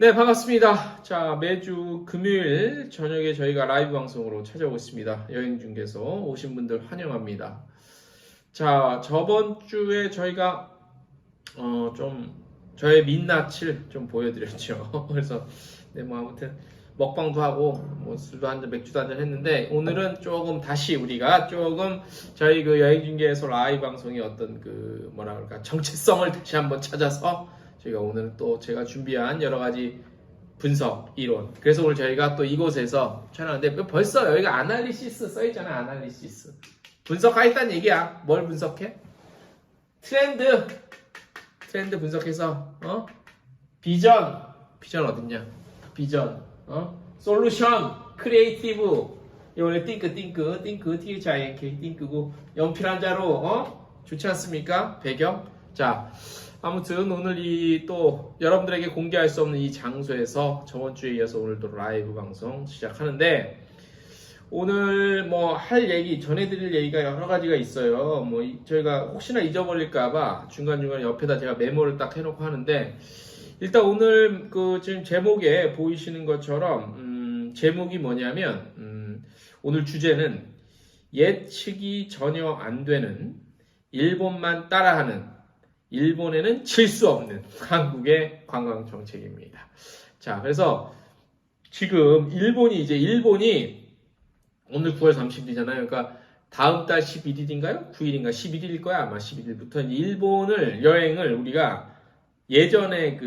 네, 반갑습니다. 자, 매주 금요일 저녁에 저희가 라이브 방송으로 찾아오고 있습니다. 여행 중개소 오신 분들 환영합니다. 자, 저번 주에 저희가 좀 저의 민낯을 좀 보여드렸죠. 그래서 네, 뭐 아무튼 먹방도 하고 뭐 술도 한잔 맥주도 한잔 했는데 오늘은 조금 다시 우리가 조금 저희 그 여행 중개소 라이브 방송의 어떤 그 뭐라 그럴까 정체성을 다시 한번 찾아서 저희가 오늘 또 제가 준비한 여러 가지 분석, 이론. 그래서 오늘 저희가 또 이곳에서 촬영하는데 벌써 여기가 아날리시스 써있잖아, 아날리시스. 분석하겠다는 얘기야. 뭘 분석해? 트렌드 분석해서, 비전 어딨냐? 비전, 솔루션, 크리에이티브. 이번에 띵크, THINK, 띵크고, 연필 한 자로, 좋지 않습니까? 배경. 자, 아무튼 오늘 이 또 여러분들에게 공개할 수 없는 이 장소에서 저번 주에 이어서 오늘도 라이브 방송 시작하는데 오늘 뭐 할 얘기, 전해드릴 얘기가 여러 가지가 있어요. 뭐 저희가 혹시나 잊어버릴까봐 중간중간 옆에다 제가 메모를 딱 해놓고 하는데 일단 오늘 그 지금 제목에 보이시는 것처럼 제목이 뭐냐면 오늘 주제는 예측이 전혀 안 되는 일본만 따라하는 일본에는 질 수 없는 한국의 관광 정책입니다. 자, 그래서 지금 일본이 오늘 9월 30일이잖아요. 그러니까 다음 달 11일인가요? 9일인가 11일일 거야. 아마 11일부터 일본을 여행을 우리가 예전에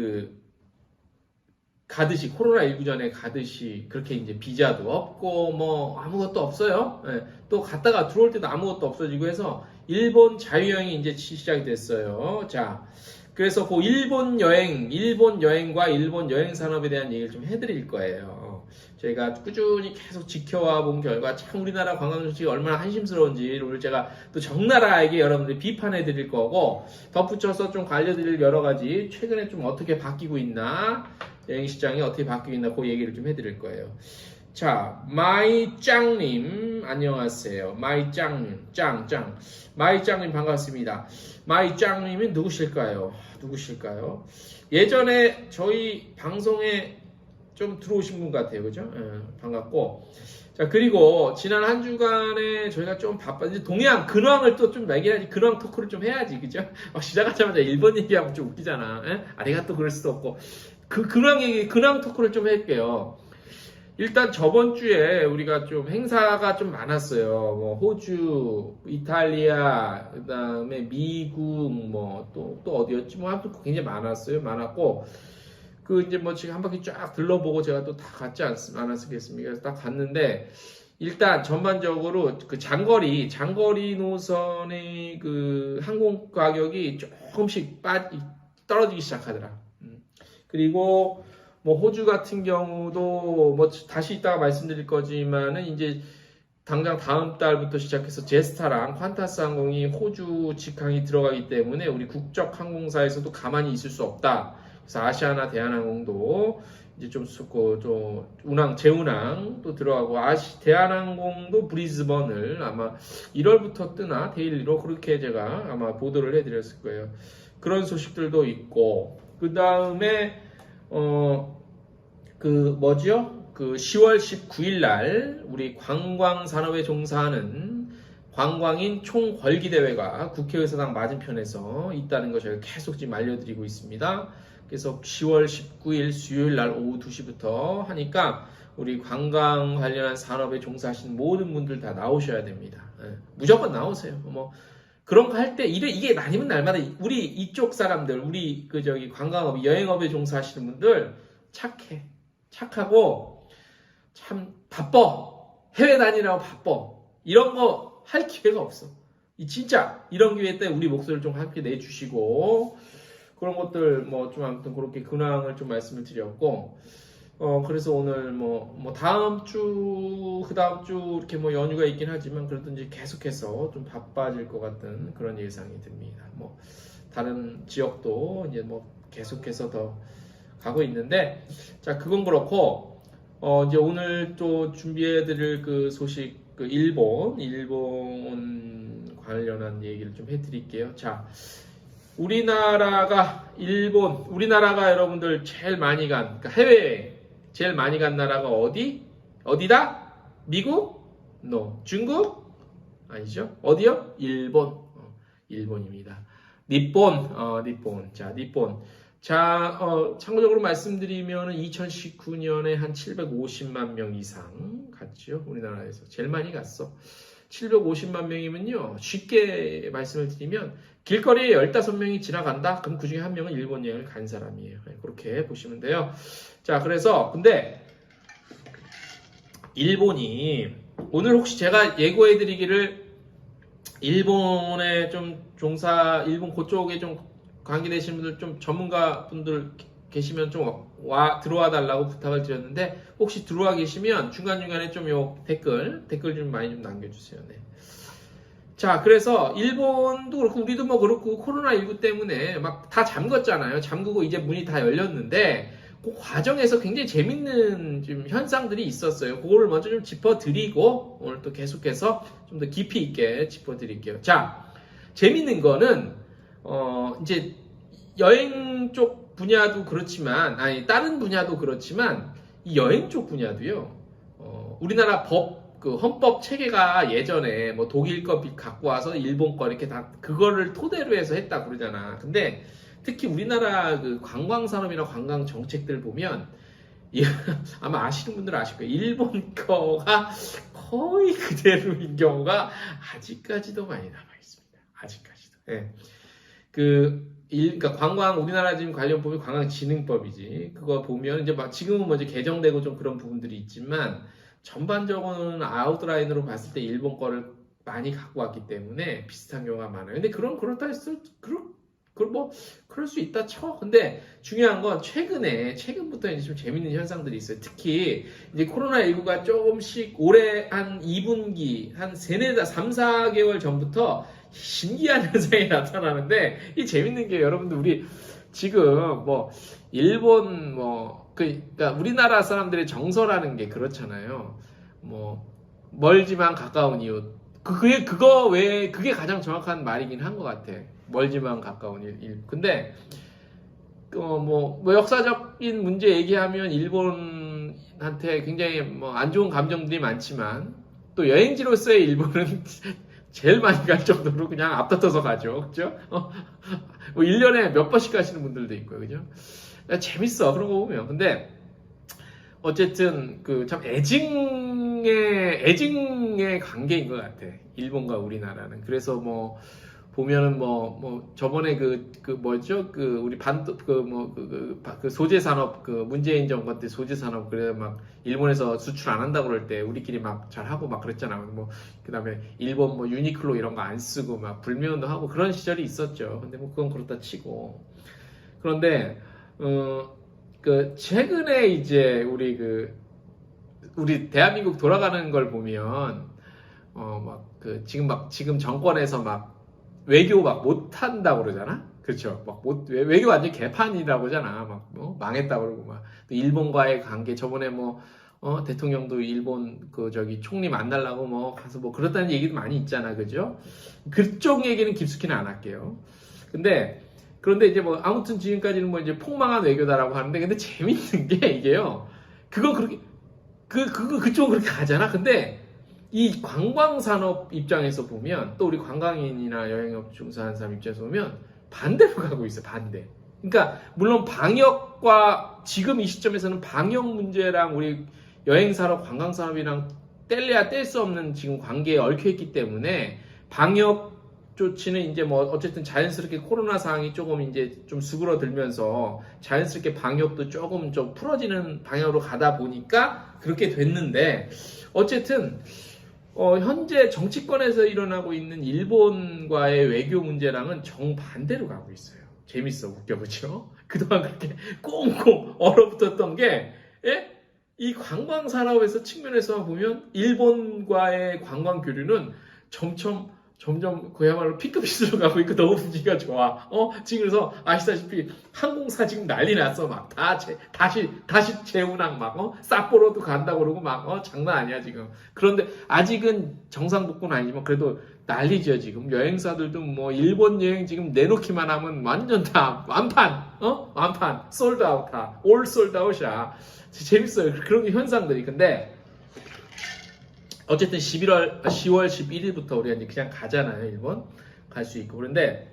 가듯이 코로나19 전에 가듯이 그렇게 이제 비자도 없고 뭐 아무것도 없어요. 예, 또 갔다가 들어올 때도 아무것도 없어지고 해서 일본 자유여행이 이제 시작이 됐어요. 자, 그래서 그 일본 여행과 일본 여행 산업에 대한 얘기를 좀 해드릴 거예요. 저희가 꾸준히 계속 지켜와 본 결과 참 우리나라 관광 정책이 얼마나 한심스러운지 오늘 제가 또 적나라하게 여러분들 비판해 드릴 거고 덧붙여서 좀 알려드릴 여러 가지 최근에 좀 어떻게 바뀌고 있나 여행 시장이 어떻게 바뀌고 있나 그 얘기를 좀 해드릴 거예요. 자, 마이짱님 안녕하세요. 마이짱님 마이짱님 반갑습니다. 마이짱님이 누구실까요? 예전에 저희 방송에 좀 들어오신 분 같아요. 그죠? 반갑고. 자, 그리고 지난 한 주간에 저희가 좀 바빴는데 동양 근황을 또 좀 매겨야지. 근황 토크를 좀 해야지. 그죠? 시작하자마자 일본 얘기하면 좀 웃기잖아. 내가 또 그럴 수도 없고. 근황 토크를 좀 할게요. 일단 저번 주에 우리가 좀 행사가 좀 많았어요. 뭐 호주, 이탈리아, 그다음에 미국, 뭐 또 어디였지? 뭐 아무튼 굉장히 많았고 이제 뭐 지금 한 바퀴 쫙 둘러보고 제가 또 다 갔지 않았겠습니까? 그래서 딱 갔는데 일단 전반적으로 그 장거리 노선의 그 항공 가격이 조금씩 떨어지기 시작하더라. 그리고 뭐 호주 같은 경우도 뭐 다시 이따가 말씀드릴 거지만은 이제 당장 다음 달부터 시작해서 제스타랑 퀀타스 항공이 호주 직항이 들어가기 때문에 우리 국적 항공사에서도 가만히 있을 수 없다. 그래서 아시아나 대한항공도 이제 좀 재운항 또 들어가고 대한항공도 브리즈번을 아마 1월부터 뜨나 데일리로 그렇게 제가 아마 보도를 해드렸을 거예요. 그런 소식들도 있고 그 다음에 10월 19일 날 우리 관광 산업에 종사하는 관광인 총궐기 대회가 국회의사당 맞은편에서 있다는 거 저희가 계속 지금 알려드리고 있습니다. 그래서 10월 19일 수요일 날 오후 2시부터 하니까 우리 관광 관련한 산업에 종사하시는 모든 분들 다 나오셔야 됩니다. 무조건 나오세요. 뭐 그런 거 할 때 이게 아니면 날마다 우리 이쪽 사람들 우리 관광업 여행업에 종사하시는 분들 착하고 참 바빠. 해외 다니라고 바빠. 이런 거 할 기회가 없어. 진짜 이런 기회 때 우리 목소리를 좀 함께 내주시고 그런 것들 뭐 좀 아무튼 그렇게 근황을 좀 말씀을 드렸고 그래서 오늘 다음 주 그다음 주 이렇게 뭐 연휴가 있긴 하지만 그래도 이제 계속해서 좀 바빠질 것 같은 그런 예상이 듭니다. 뭐 다른 지역도 이제 뭐 계속해서 더 가고 있는데 자 그건 그렇고 이제 오늘 또 준비해드릴 그 소식 일본 관련한 얘기를 좀 해드릴게요. 자 우리나라가 여러분들 제일 많이 그러니까 해외에 제일 많이 간 나라가 어디다? 미국? No. 중국? 아니죠. 어디요? 일본. 일본입니다. 니폰. 자, 니폰. 자, 참고적으로 말씀드리면 2019년에 한 750만 명 이상 갔죠. 우리나라에서. 제일 많이 갔어. 750만 명이면요. 쉽게 말씀을 드리면 길거리에 15명이 지나간다? 그럼 그 중에 한 명은 일본 여행을 간 사람이에요. 그렇게 보시면 돼요. 자, 그래서 근데 일본이 오늘 혹시 제가 예고해드리기를 일본에 좀 일본 그쪽에 좀 관계되시는 분들 좀 전문가 분들 계시면 좀 들어와 달라고 부탁을 드렸는데 혹시 들어와 계시면 중간중간에 좀 요 댓글 좀 많이 좀 남겨주세요. 네. 자, 그래서 일본도 그렇고 우리도 뭐 그렇고 코로나19 때문에 막 다 잠궜잖아요. 잠그고 이제 문이 다 열렸는데 그 과정에서 굉장히 재밌는 좀 현상들이 있었어요. 그거를 먼저 좀 짚어드리고 오늘 또 계속해서 좀 더 깊이 있게 짚어드릴게요. 자, 재밌는 거는 이제 여행 쪽 분야도 그렇지만 다른 분야도 그렇지만 이 여행 쪽 분야도요. 우리나라 헌법 체계가 예전에 뭐 독일 거 갖고 와서 일본 거 이렇게 다 그거를 토대로 해서 했다 그러잖아. 근데 특히 우리나라 그 관광 산업이나 관광 정책들 보면 아마 아시는 분들은 아실 거예요. 일본 거가 거의 그대로인 경우가 아직까지도 많이 남아 있습니다. 아직까지도. 예. 그러니까 관광 우리나라 지금 관련 법이 관광진흥법이지. 그거 보면 이제 지금은 먼저 개정되고 좀 그런 부분들이 있지만 전반적으로는 아웃라인으로 봤을 때 일본 거를 많이 갖고 왔기 때문에 비슷한 경우가 많아요. 근데 그렇다 했을 그럴 수 있다 쳐. 근데 중요한 건 최근부터 이제 좀 재밌는 현상들이 있어요. 특히 이제 코로나19가 조금씩 올해 한 2분기, 한 3, 4개월 전부터 신기한 현상이 나타나는데 이 재밌는 게 여러분들 우리 지금 뭐 일본 그러니까 우리나라 사람들의 정서라는 게 그렇잖아요. 뭐 멀지만 가까운 이웃. 그게 가장 정확한 말이긴 한 것 같아. 멀지만 가까운 일. 근데 뭐 역사적인 문제 얘기하면 일본한테 굉장히 뭐 안 좋은 감정들이 많지만 또 여행지로서의 일본은 제일 많이 갈 정도로 그냥 앞다퉈서 가죠. 그죠? 뭐 1년에 몇 번씩 가시는 분들도 있고요. 그죠? 재밌어. 그런 거 보면. 근데 어쨌든 참 애증의 관계인 것 같아. 일본과 우리나라는. 그래서 뭐 보면은 저번에 뭐죠? 우리 소재 산업 문재인 정권 때 소재 산업 그래 막 일본에서 수출 안 한다고 그럴 때 우리끼리 막 잘하고 막 그랬잖아. 뭐 그다음에 일본 뭐 유니클로 이런 거 안 쓰고 막 불매운동 하고 그런 시절이 있었죠. 근데 뭐 그건 그렇다 치고. 그런데 최근에 이제 우리 대한민국 돌아가는 걸 보면 지금 정권에서 막 외교 막 못한다고 그러잖아. 그렇죠. 외교 완전 개판이라고 하잖아. 망했다고 그러고 또 일본과의 관계 저번에 대통령도 일본 총리 만나려고 가서 그렇다는 얘기도 많이 있잖아. 그죠? 그쪽 얘기는 깊숙이는 안 할게요. 그런데 이제 아무튼 지금까지는 이제 폭망한 외교다라고 하는데 근데 재밌는 게 이게요. 그쪽은 그렇게 가잖아. 근데 이 관광산업 입장에서 보면 또 우리 관광인이나 여행업 종사하는 사람 입장에서 보면 반대로 가고 있어. 반대. 그러니까 물론 방역과 지금 이 시점에서는 방역 문제랑 우리 여행산업 관광산업이랑 뗄래야 뗄 수 없는 지금 관계에 얽혀있기 때문에 방역 조치는 이제 어쨌든 자연스럽게 코로나 상황이 조금 이제 좀 수그러들면서 자연스럽게 방역도 조금 좀 풀어지는 방향으로 가다 보니까 그렇게 됐는데 어쨌든 현재 정치권에서 일어나고 있는 일본과의 외교 문제랑은 정반대로 가고 있어요. 재밌어, 웃겨, 그렇죠? 그동안 그렇게 꽁꽁 얼어붙었던 게 이 관광 산업에서 측면에서 보면 일본과의 관광 교류는 점점 점점 그야말로 P급시설로 가고 있고 너무 분위기가 좋아. 지금 그래서 아시다시피 항공사 지금 난리 났어. 막 다시 재운항 막 삿포로도 간다고 그러고 막 장난 아니야 지금. 그런데 아직은 정상 복구는 아니지만 그래도 난리죠 지금. 여행사들도 뭐 일본 여행 지금 내놓기만 하면 완전 다 완판 솔드아웃 올 솔드아웃이야. 재밌어요 그런 현상들이. 근데 어쨌든 10월 11일부터 우리가 이제 그냥 가잖아요. 일본 갈 수 있고. 그런데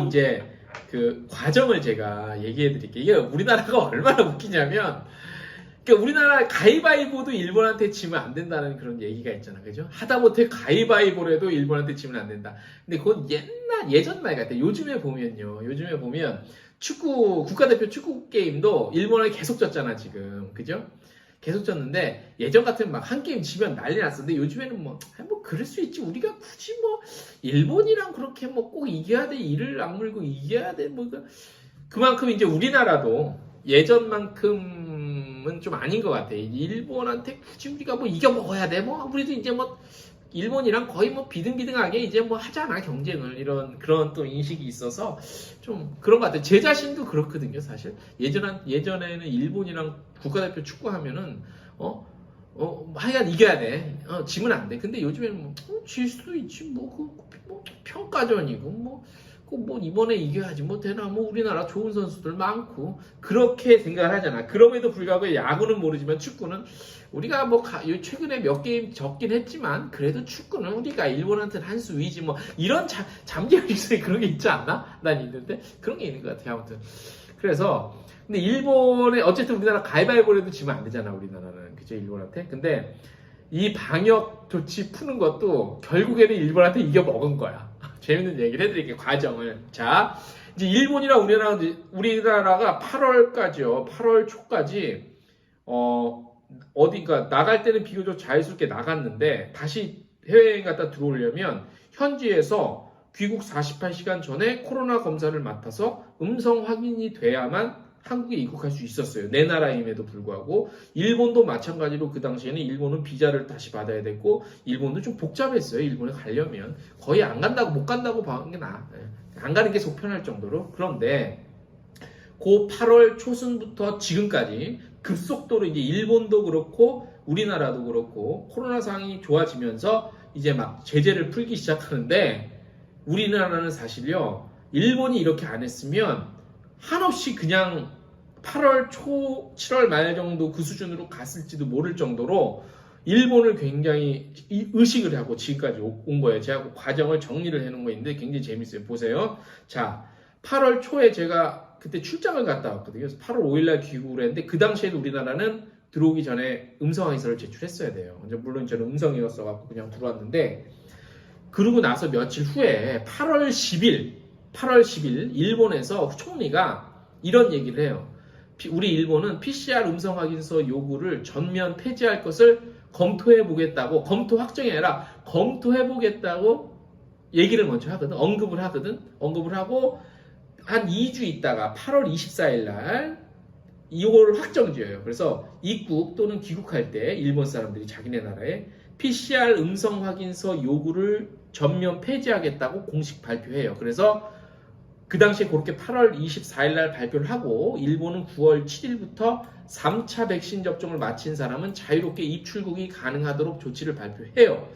이제 그 과정을 제가 얘기해 드릴게요. 이게 우리나라가 얼마나 웃기냐면, 그러니까 우리나라 가위바위보도 일본한테 지면 안 된다는 그런 얘기가 있잖아. 그죠? 하다못해 가위바위보라도 일본한테 지면 안 된다. 근데 그건 예전 말 같아. 요즘에 보면 축구 국가대표 축구 게임도 일본에 계속 졌잖아, 지금. 그죠? 계속 졌는데 예전 같으면 막 한 게임 지면 난리 났었는데 요즘에는 뭐 그럴 수 있지. 우리가 굳이 뭐 일본이랑 그렇게 뭐 꼭 이겨야 돼, 이를 악물고 이겨야 돼, 뭐 그만큼 이제 우리나라도 예전만큼은 좀 아닌 것 같아. 일본한테 굳이 우리가 뭐 이겨 먹어야 돼, 뭐 우리도 이제 뭐 일본이랑 거의 뭐 비등비등하게 이제 뭐 하잖아, 경쟁을. 그런 또 인식이 있어서 좀 그런 것 같아요. 제 자신도 그렇거든요, 사실. 예전에는 일본이랑 국가대표 축구하면은, 하여간 이겨야 돼. 지면 안 돼. 근데 요즘에는 뭐, 질 수도 있지. 뭐 평가전이고, 이번에 이겨야지. 뭐 되나. 뭐 우리나라 좋은 선수들 많고. 그렇게 생각을 하잖아. 그럼에도 불구하고 야구는 모르지만 축구는 우리가 뭐 최근에 몇 게임 졌긴 했지만 그래도 축구는 우리가 일본한테는 한 수 위지 뭐 이런 잠재의식에 그런 게 있지 않나? 난 있는데 그런 게 있는 것 같아. 아무튼 그래서 근데 일본에 어쨌든 우리나라 가위바위보라도 지면 안 되잖아. 우리나라는 그죠? 일본한테. 근데 이 방역 조치 푸는 것도 결국에는 일본한테 이겨 먹은 거야. 재밌는 얘기를 해드릴게요. 과정을. 자, 이제 일본이랑 우리나라가 8월까지요. 8월 초까지 어딘가 나갈 때는 비교적 자유스럽게 나갔는데 다시 해외여행 갔다 들어오려면 현지에서 귀국 48시간 전에 코로나 검사를 맡아서 음성 확인이 돼야만 한국에 입국할 수 있었어요. 내 나라임에도 불구하고. 일본도 마찬가지로 그 당시에는 일본은 비자를 다시 받아야 됐고 일본도 좀 복잡했어요. 일본에 가려면 거의 못 간다고 봐는 게 나아. 안 가는 게 속 편할 정도로. 그런데 그 8월 초순부터 지금까지 급속도로 이제 일본도 그렇고 우리나라도 그렇고 코로나 상황이 좋아지면서 이제 막 제재를 풀기 시작하는데 우리나라는 사실요, 일본이 이렇게 안 했으면 한없이 그냥 8월 초 7월 말 정도 그 수준으로 갔을지도 모를 정도로 일본을 굉장히 의식을 하고 지금까지 온 거예요. 제가 그 과정을 정리를 해놓은 거 있는데 굉장히 재밌어요. 보세요. 자, 8월 초에 제가 그때 출장을 갔다 왔거든요. 그래서 8월 5일날 귀국을 했는데 그 당시에도 우리나라는 들어오기 전에 음성항의서를 제출했어야 돼요. 물론 저는 음성이었어갖고 그냥 들어왔는데 그러고 나서 며칠 후에 8월 10일 일본에서 총리가 이런 얘기를 해요. 우리 일본은 PCR 음성 확인서 요구를 전면 폐지할 것을 검토해보겠다고, 검토 확정이 아니라 검토해보겠다고 얘기를 먼저 하거든. 언급을 하고 한 2주 있다가 8월 24일 날 이걸 확정지어요. 그래서 입국 또는 귀국할 때 일본 사람들이 자기네 나라에 PCR 음성 확인서 요구를 전면 폐지하겠다고 공식 발표해요. 그래서 그 당시에 그렇게 8월 24일 날 발표를 하고 일본은 9월 7일부터 3차 백신 접종을 마친 사람은 자유롭게 입출국이 가능하도록 조치를 발표해요.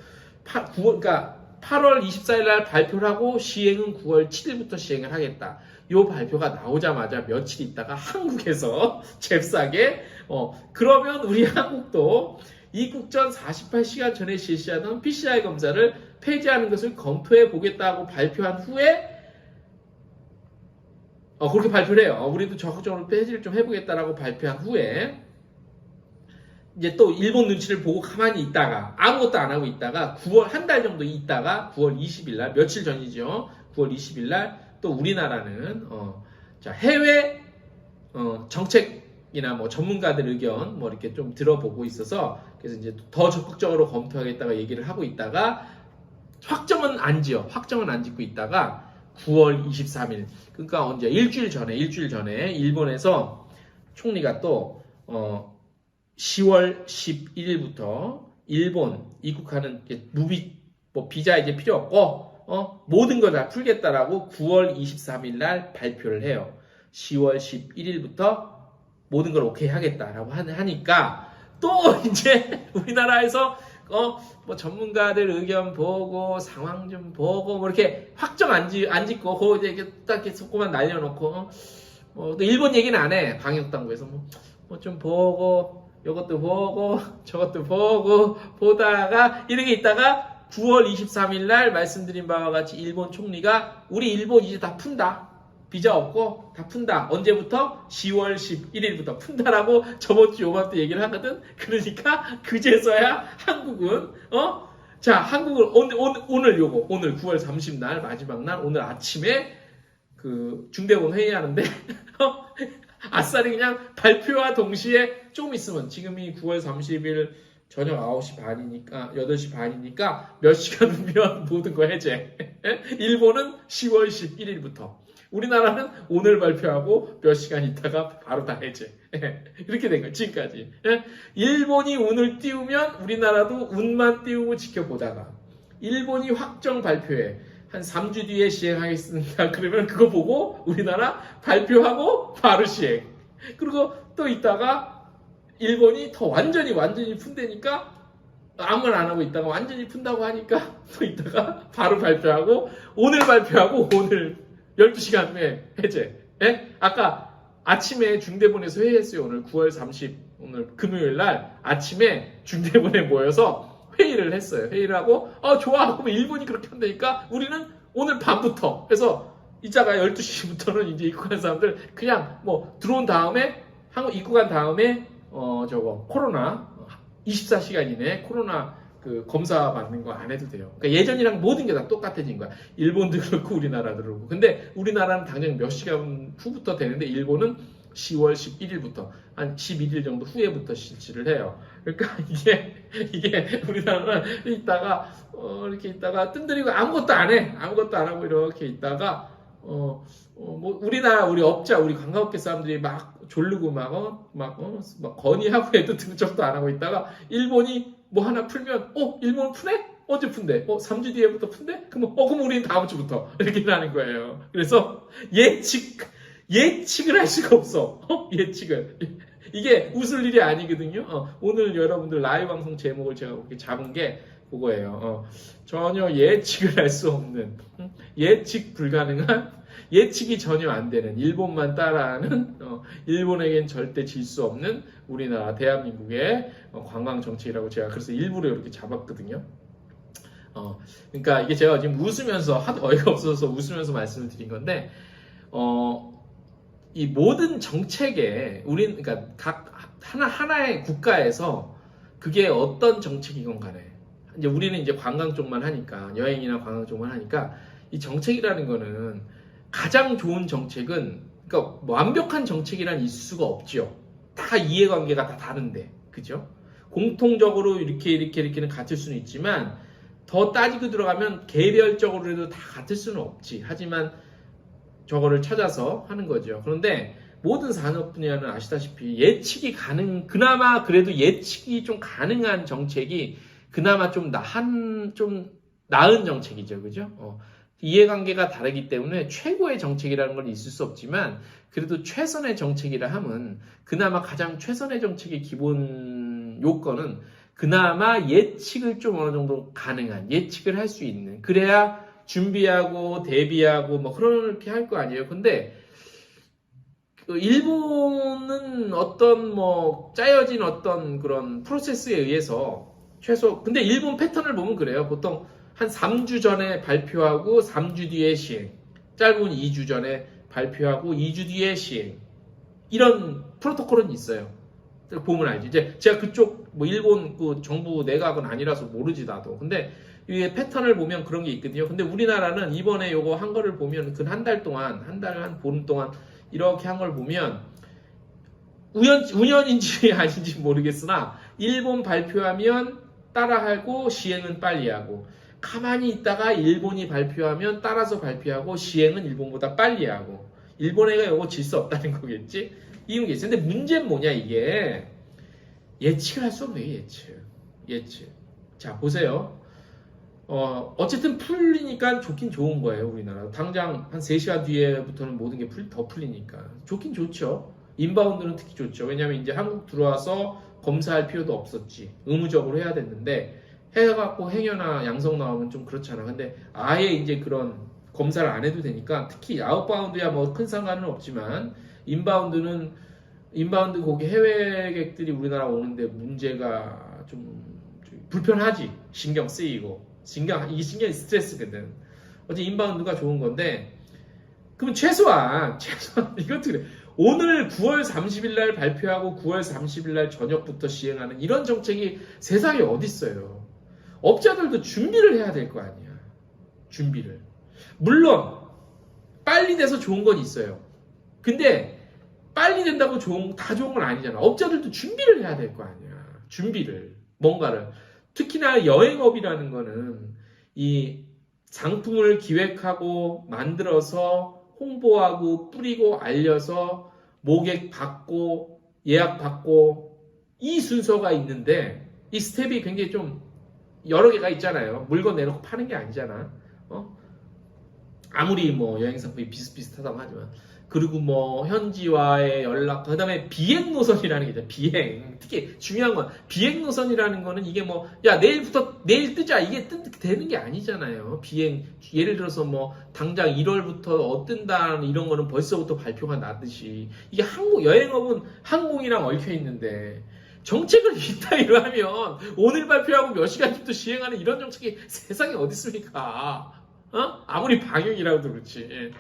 그러니까 8월 24일 날 발표를 하고 시행은 9월 7일부터 시행을 하겠다. 이 발표가 나오자마자 며칠 있다가 한국에서 잽싸게 그러면 우리 한국도 입국 전 48시간 전에 실시하던 PCR 검사를 폐지하는 것을 검토해 보겠다고 발표한 후에 그렇게 발표를 해요. 우리도 적극적으로 폐지를 좀 해보겠다라고 발표한 후에 이제 또 일본 눈치를 보고 가만히 있다가 아무것도 안 하고 있다가 9월 한 달 정도 있다가 9월 20일 날 며칠 전이죠. 9월 20일 날 또 우리나라는 자, 해외 정책이나 뭐 전문가들 의견 뭐 이렇게 좀 들어보고 있어서 그래서 이제 더 적극적으로 검토하겠다가 얘기를 하고 있다가 확정은 안 짓고 있다가 9월 23일 그러니까 언제 일주일 전에 일본에서 총리가 또 10월 11일부터 일본 입국하는 뭐 비자 이제 필요 없고 모든 걸 다 풀겠다라고 9월 23일 날 발표를 해요. 10월 11일부터 모든 걸 오케이 하겠다라고 하니까 또 이제 우리나라에서 뭐 전문가들 의견 보고 상황 좀 보고 뭐 이렇게 확정 안 짓고 거 이제 딱 이렇게 속고만 날려놓고 또 일본 얘기는 안 해. 방역 당국에서 뭐 좀 보고 이것도 보고 저것도 보고 보다가 이렇게 있다가 9월 23일 날 말씀드린 바와 같이 일본 총리가 우리 일본 이제 다 푼다. 비자 없고 다 푼다. 언제부터? 10월 11일부터 푼다라고 저번 주 요맘때 얘기를 하거든. 그러니까 그제서야 한국은 자, 한국은 오늘 9월 30날 마지막 날 오늘 아침에 그 중대본 회의하는데 아싸리 그냥 발표와 동시에 좀 있으면 지금이 9월 30일 저녁 9시 반이니까 8시 반이니까 몇 시간 후면 모든 거 해제. 일본은 10월 11일부터. 우리나라는 오늘 발표하고 몇 시간 있다가 바로 다 해제. 이렇게 된 거예요. 지금까지. 일본이 운을 띄우면 우리나라도 운만 띄우고 지켜보다가 일본이 확정 발표해 한 3주 뒤에 시행하겠습니다. 그러면 그거 보고 우리나라 발표하고 바로 시행. 그리고 또 있다가 일본이 더 완전히 푼다니까 아무나 안 하고 있다가 완전히 푼다고 하니까 또 있다가 바로 발표하고 오늘 발표하고 오늘 12시간 후에 해제. 아까 아침에 중대본에서 회의했어요. 오늘 9월 30 오늘 금요일 날 아침에 중대본에 모여서 회의를 했어요. 회의를 하고 좋아. 그러면 일본이 그렇게 한다니까 우리는 오늘 밤부터 그래서 이자가 12시부터는 이제 입국한 사람들 그냥 뭐 들어온 다음에 한국 입국한 다음에 코로나 24시간 이내 코로나 그 검사 받는 거 안 해도 돼요. 그러니까 예전이랑 모든 게 다 똑같아진 거야. 일본도 그렇고 우리나라도 그렇고. 근데 우리나라는 당장 몇 시간 후부터 되는데 일본은 10월 11일부터 한 11일 정도 후에부터 실시를 해요. 그러니까 이게 우리나라는 있다가 이렇게 있다가 뜸들이고 아무것도 안 해. 아무것도 안 하고 이렇게 있다가 뭐 우리나라 우리 업자 우리 관광업계 사람들이 막 졸르고 막 건의하고 해도 등적도 안 하고 있다가 일본이 뭐 하나 풀면 일본 푸네? 언제 푼대? 3주 뒤에부터 푼대? 그럼 우리는 다음 주부터 이렇게 하는 거예요. 그래서 예측을 할 수가 없어. 예측을. 이게 웃을 일이 아니거든요. 오늘 여러분들 라이브 방송 제목을 제가 그렇게 잡은 게 그거예요. 전혀 예측을 할 수 없는, 예측 불가능한, 예측이 전혀 안 되는, 일본만 따라하는, 일본에겐 절대 질 수 없는 우리나라 대한민국의 관광 정책이라고 제가 그래서 일부러 이렇게 잡았거든요. 그러니까 이게 제가 지금 웃으면서 하도 어이가 없어서 웃으면서 말씀을 드린 건데, 이 모든 정책에 그러니까 각 하나의 국가에서 그게 어떤 정책이건 간에 이제 우리는 이제 관광 쪽만 하니까 여행이나 관광 쪽만 하니까 이 정책이라는 거는 가장 좋은 정책은 그러니까 완벽한 정책이란 있을 수가 없죠. 다 이해관계가 다 다른데 그죠? 공통적으로 이렇게는 같을 수는 있지만 더 따지고 들어가면 개별적으로도 다 같을 수는 없지. 하지만 저거를 찾아서 하는 거죠. 그런데 모든 산업 분야는 아시다시피 예측이 그나마 그래도 예측이 좀 가능한 정책이 그나마 좀 나은 정책이죠. 그죠? 이해관계가 다르기 때문에 최고의 정책이라는 건 있을 수 없지만 그래도 최선의 정책이라 함은 그나마 가장 최선의 정책의 기본 요건은 그나마 예측을 좀 어느 정도 가능한 예측을 할 수 있는 그래야 준비하고 대비하고 뭐 그렇게 할 거 아니에요. 근데 일본은 어떤 뭐 짜여진 어떤 그런 프로세스에 의해서 근데 일본 패턴을 보면 그래요. 보통 한 3주 전에 발표하고 3주 뒤에 시행. 짧은 2주 전에 발표하고 2주 뒤에 시행. 이런 프로토콜은 있어요. 보면 알지. 이제 제가 그쪽 뭐 일본 그 정부 내각은 아니라서 모르지 나도. 근데 이게 패턴을 보면 그런 게 있거든요. 근데 우리나라는 이번에 요거 한 거를 보면 그 한 달 동안, 한 보름 동안 이렇게 한 걸 보면 우연인지 아닌지 모르겠으나 일본 발표하면 따라하고 시행은 빨리 하고 가만히 있다가 일본이 발표하면 따라서 발표하고 시행은 일본보다 빨리 하고 일본애가 요거 질 수 없다는 거겠지? 이런 게 있어요. 근데 문제는 뭐냐 이게 예측을 할 수 없네요. 예측. 자 보세요. 어쨌든 풀리니까 좋긴 좋은 거예요, 우리나라. 당장 한 3시간 뒤에부터는 모든 게 더 풀리니까. 좋긴 좋죠. 인바운드는 특히 좋죠. 왜냐면 이제 한국 들어와서 검사할 필요도 없었지. 의무적으로 해야 됐는데, 해갖고 행여나 양성 나오면 좀 그렇잖아. 근데 아예 이제 그런 검사를 안 해도 되니까, 특히 아웃바운드야 뭐 큰 상관은 없지만, 인바운드 거기 해외객들이 우리나라 오는데 문제가 좀 불편하지. 신경 쓰이고. 이게 신경이 스트레스거든. 어제 인바운드가 좋은 건데, 그럼 최소한 이것도 그래. 오늘 9월 30일 날 발표하고 9월 30일 날 저녁부터 시행하는 이런 정책이 세상에 어디 있어요. 업자들도 준비를 해야 될 거 아니야. 준비를. 물론 빨리 돼서 좋은 건 있어요. 근데 빨리 된다고 다 좋은 건 아니잖아. 업자들도 준비를 해야 될 거 아니야. 준비를. 뭔가를. 특히나 여행업이라는 거는 이 상품을 기획하고 만들어서 홍보하고 뿌리고 알려서 모객 받고 예약 받고 이 순서가 있는데 이 스텝이 굉장히 좀 여러 개가 있잖아요. 물건 내놓고 파는 게 아니잖아. 아무리 뭐 여행 상품이 비슷비슷하다고 하지만 그리고 뭐 현지와의 연락, 그 다음에 비행 노선이라는 게 있잖아. 비행. 특히 중요한 건 비행 노선이라는 거는 이게 뭐 야 내일 뜨자 이게 되는 게 아니잖아요. 비행 예를 들어서 뭐 당장 1월부터 뜬다는 이런 거는 벌써부터 발표가 나듯이 이게 여행업은 항공이랑 얽혀 있는데 정책을 이따위로 하면 오늘 발표하고 몇 시간 뒤부터 시행하는 이런 정책이 세상에 어디 있습니까? 아무리 방역이라도 그렇지.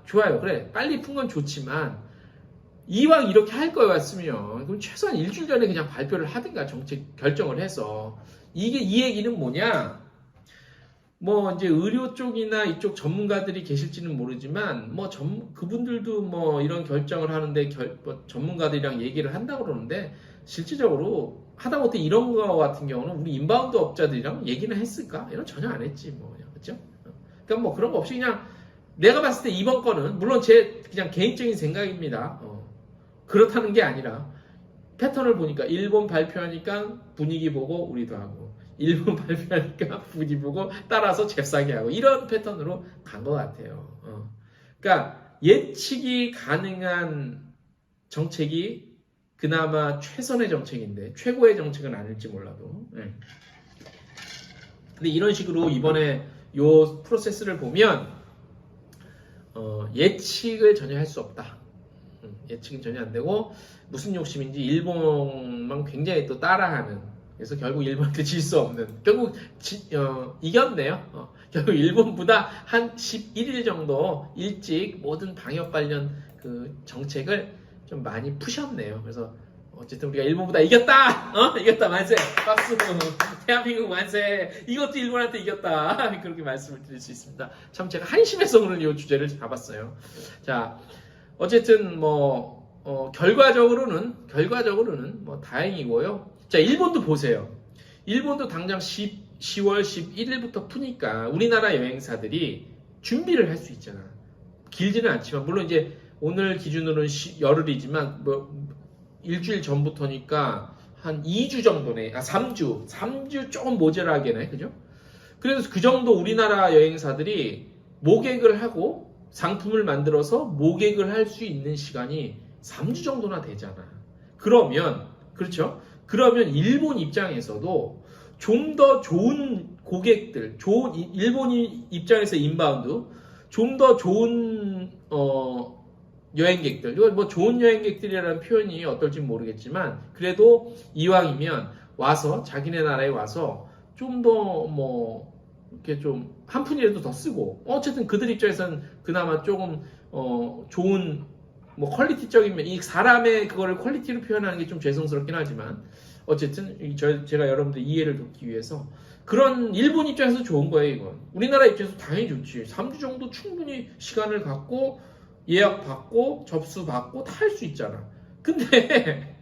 좋아요. 그래. 빨리 푼 건 좋지만, 이왕 이렇게 할 거였으면, 그럼 최소한 일주일 전에 그냥 발표를 하든가 정책 결정을 해서, 이 얘기는 뭐냐? 뭐, 이제 의료 쪽이나 이쪽 전문가들이 계실지는 모르지만, 뭐, 그분들도 뭐, 이런 결정을 하는데, 전문가들이랑 얘기를 한다고 그러는데, 실질적으로, 하다못해 이런 거 같은 경우는 우리 인바운드 업자들이랑 얘기는 했을까? 이런 전혀 안 했지, 뭐, 그죠? 그러니까 뭐 그런 거 없이 그냥, 내가 봤을 때 이번 건은 물론 제 그냥 개인적인 생각입니다. 그렇다는 게 아니라 패턴을 보니까 일본 발표하니까 분위기 보고 우리도 하고 일본 발표하니까 분위기 보고 따라서 잽싸게 하고 이런 패턴으로 간 것 같아요. 그러니까 예측이 가능한 정책이 그나마 최선의 정책인데 최고의 정책은 아닐지 몰라도 근데 이런 식으로 이번에 요 프로세스를 보면 예측을 전혀 할 수 없다. 예측은 전혀 안 되고 무슨 욕심인지 일본만 굉장히 또 따라하는 그래서 결국 일본한테 질 수 없는 결국 이겼네요. 결국 일본보다 한 11일 정도 일찍 모든 방역 관련 그 정책을 좀 많이 푸셨네요. 그래서 어쨌든 우리가 일본보다 이겼다! 이겼다, 만세! 박수! 대한민국 만세! 이것도 일본한테 이겼다! 그렇게 말씀을 드릴 수 있습니다. 참 제가 한심해서 오늘 이 주제를 잡았어요. 자, 어쨌든 결과적으로는 뭐 다행이고요. 자, 일본도 보세요. 일본도 당장 10월 11일부터 푸니까 우리나라 여행사들이 준비를 할 수 있잖아. 길지는 않지만, 물론 이제 오늘 기준으로는 열흘이지만, 일주일 전부터니까 한 2주 정도네. 3주 조금 모자라게네. 그죠? 그래서 그 정도 우리나라 여행사들이 모객을 하고 상품을 만들어서 모객을 할 수 있는 시간이 3주 정도나 되잖아. 그렇죠? 그러면 일본 입장에서도 좀 더 좋은 고객들, 일본 입장에서 인바운드, 좀 더 좋은, 여행객들, 뭐 좋은 여행객들이라는 표현이 어떨지 모르겠지만 그래도 이왕이면 와서 자기네 나라에 와서 좀 더 이렇게 좀 한 푼이라도 더 쓰고 어쨌든 그들 입장에서는 그나마 조금 좋은 뭐 퀄리티적인 이 사람의 그거를 퀄리티로 표현하는 게 좀 죄송스럽긴 하지만 어쨌든 제가 여러분들 이해를 돕기 위해서 그런 일본 입장에서 좋은 거예요. 이건 우리나라 입장에서 당연히 좋지. 3주 정도 충분히 시간을 갖고 예약 받고 접수 받고 다 할 수 있잖아. 근데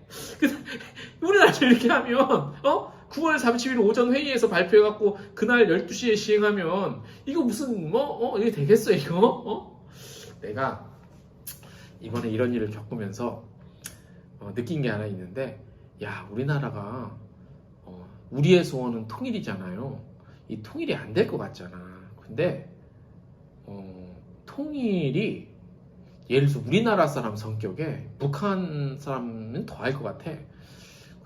우리나라에서 이렇게 하면 9월 30일 오전 회의에서 발표해갖고 그날 12시에 시행하면 이거 무슨 이게 되겠어 이거? 내가 이번에 이런 일을 겪으면서 느낀 게 하나 있는데 야 우리나라가 우리의 소원은 통일이잖아요. 이 통일이 안 될 것 같잖아. 근데 통일이 예를 들어서 우리나라 사람 성격에 북한 사람은 더 할 것 같아.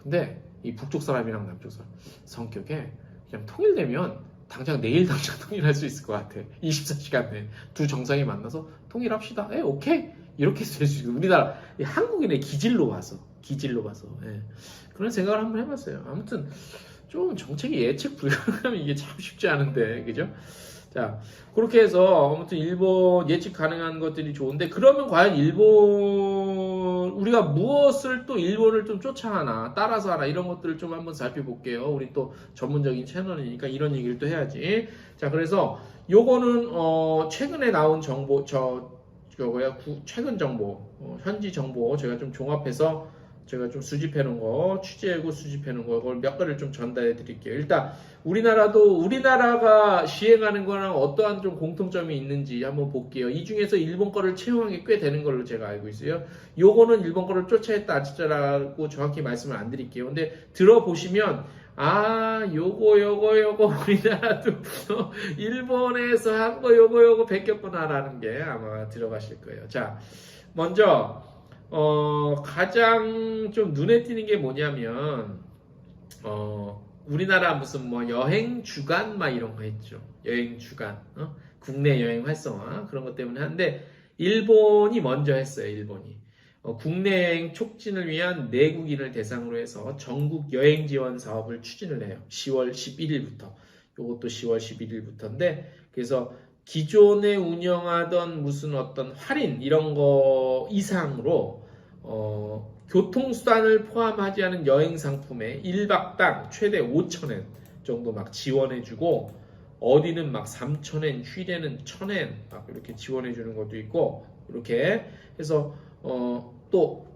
근데 이 북쪽 사람이랑 남쪽 사람 성격에 그냥 통일되면 당장 내일 당장 통일할 수 있을 것 같아. 24시간 내에 두 정상이 만나서 통일합시다. 오케이. 이렇게 될 수 있고 우리나라 한국인의 기질로 봐서 그런 생각을 한번 해봤어요. 아무튼 좀 정책이 예측 불가능하면 이게 참 쉽지 않은데, 그죠? 자, 그렇게 해서 아무튼 일본 예측 가능한 것들이 좋은데, 그러면 과연 일본 우리가 무엇을 또 일본을 좀 쫓아하나 따라서 하나 이런 것들을 좀 한번 살펴볼게요. 우리 또 전문적인 채널이니까 이런 얘기를 또 해야지. 자, 그래서 요거는 최근에 나온 정보 최근 정보 현지 정보 제가 좀 종합해서 제가 좀 수집해 놓은 거, 취재하고 수집해 놓은 거, 그걸 몇 가지를 좀 전달해 드릴게요. 일단, 우리나라가 시행하는 거랑 어떠한 좀 공통점이 있는지 한번 볼게요. 이 중에서 일본 거를 채용한 게 꽤 되는 걸로 제가 알고 있어요. 요거는 일본 거를 쫓아했다, 아치자라고 정확히 말씀을 안 드릴게요. 근데 들어보시면, 요거 우리나라도 일본에서 한 거 요거 베꼈구나라는 게 아마 들어가실 거예요. 자, 먼저, 가장 좀 눈에 띄는 게 뭐냐면, 우리나라 무슨 뭐 여행 주간 막 이런 거 했죠. 여행 주간, 국내 여행 활성화 그런 것 때문에 하는데, 일본이 먼저 했어요. 일본이. 국내 여행 촉진을 위한 내국인을 대상으로 해서 전국 여행 지원 사업을 추진을 해요. 10월 11일부터. 요것도 10월 11일부터인데, 그래서 기존에 운영하던 무슨 어떤 할인 이런 거 이상으로 교통수단을 포함하지 않은 여행 상품에 1박당 최대 5,000엔 정도 막 지원해주고, 어디는 막 3,000엔, 휴일에는 1,000엔 막 이렇게 지원해주는 것도 있고, 이렇게 해서 또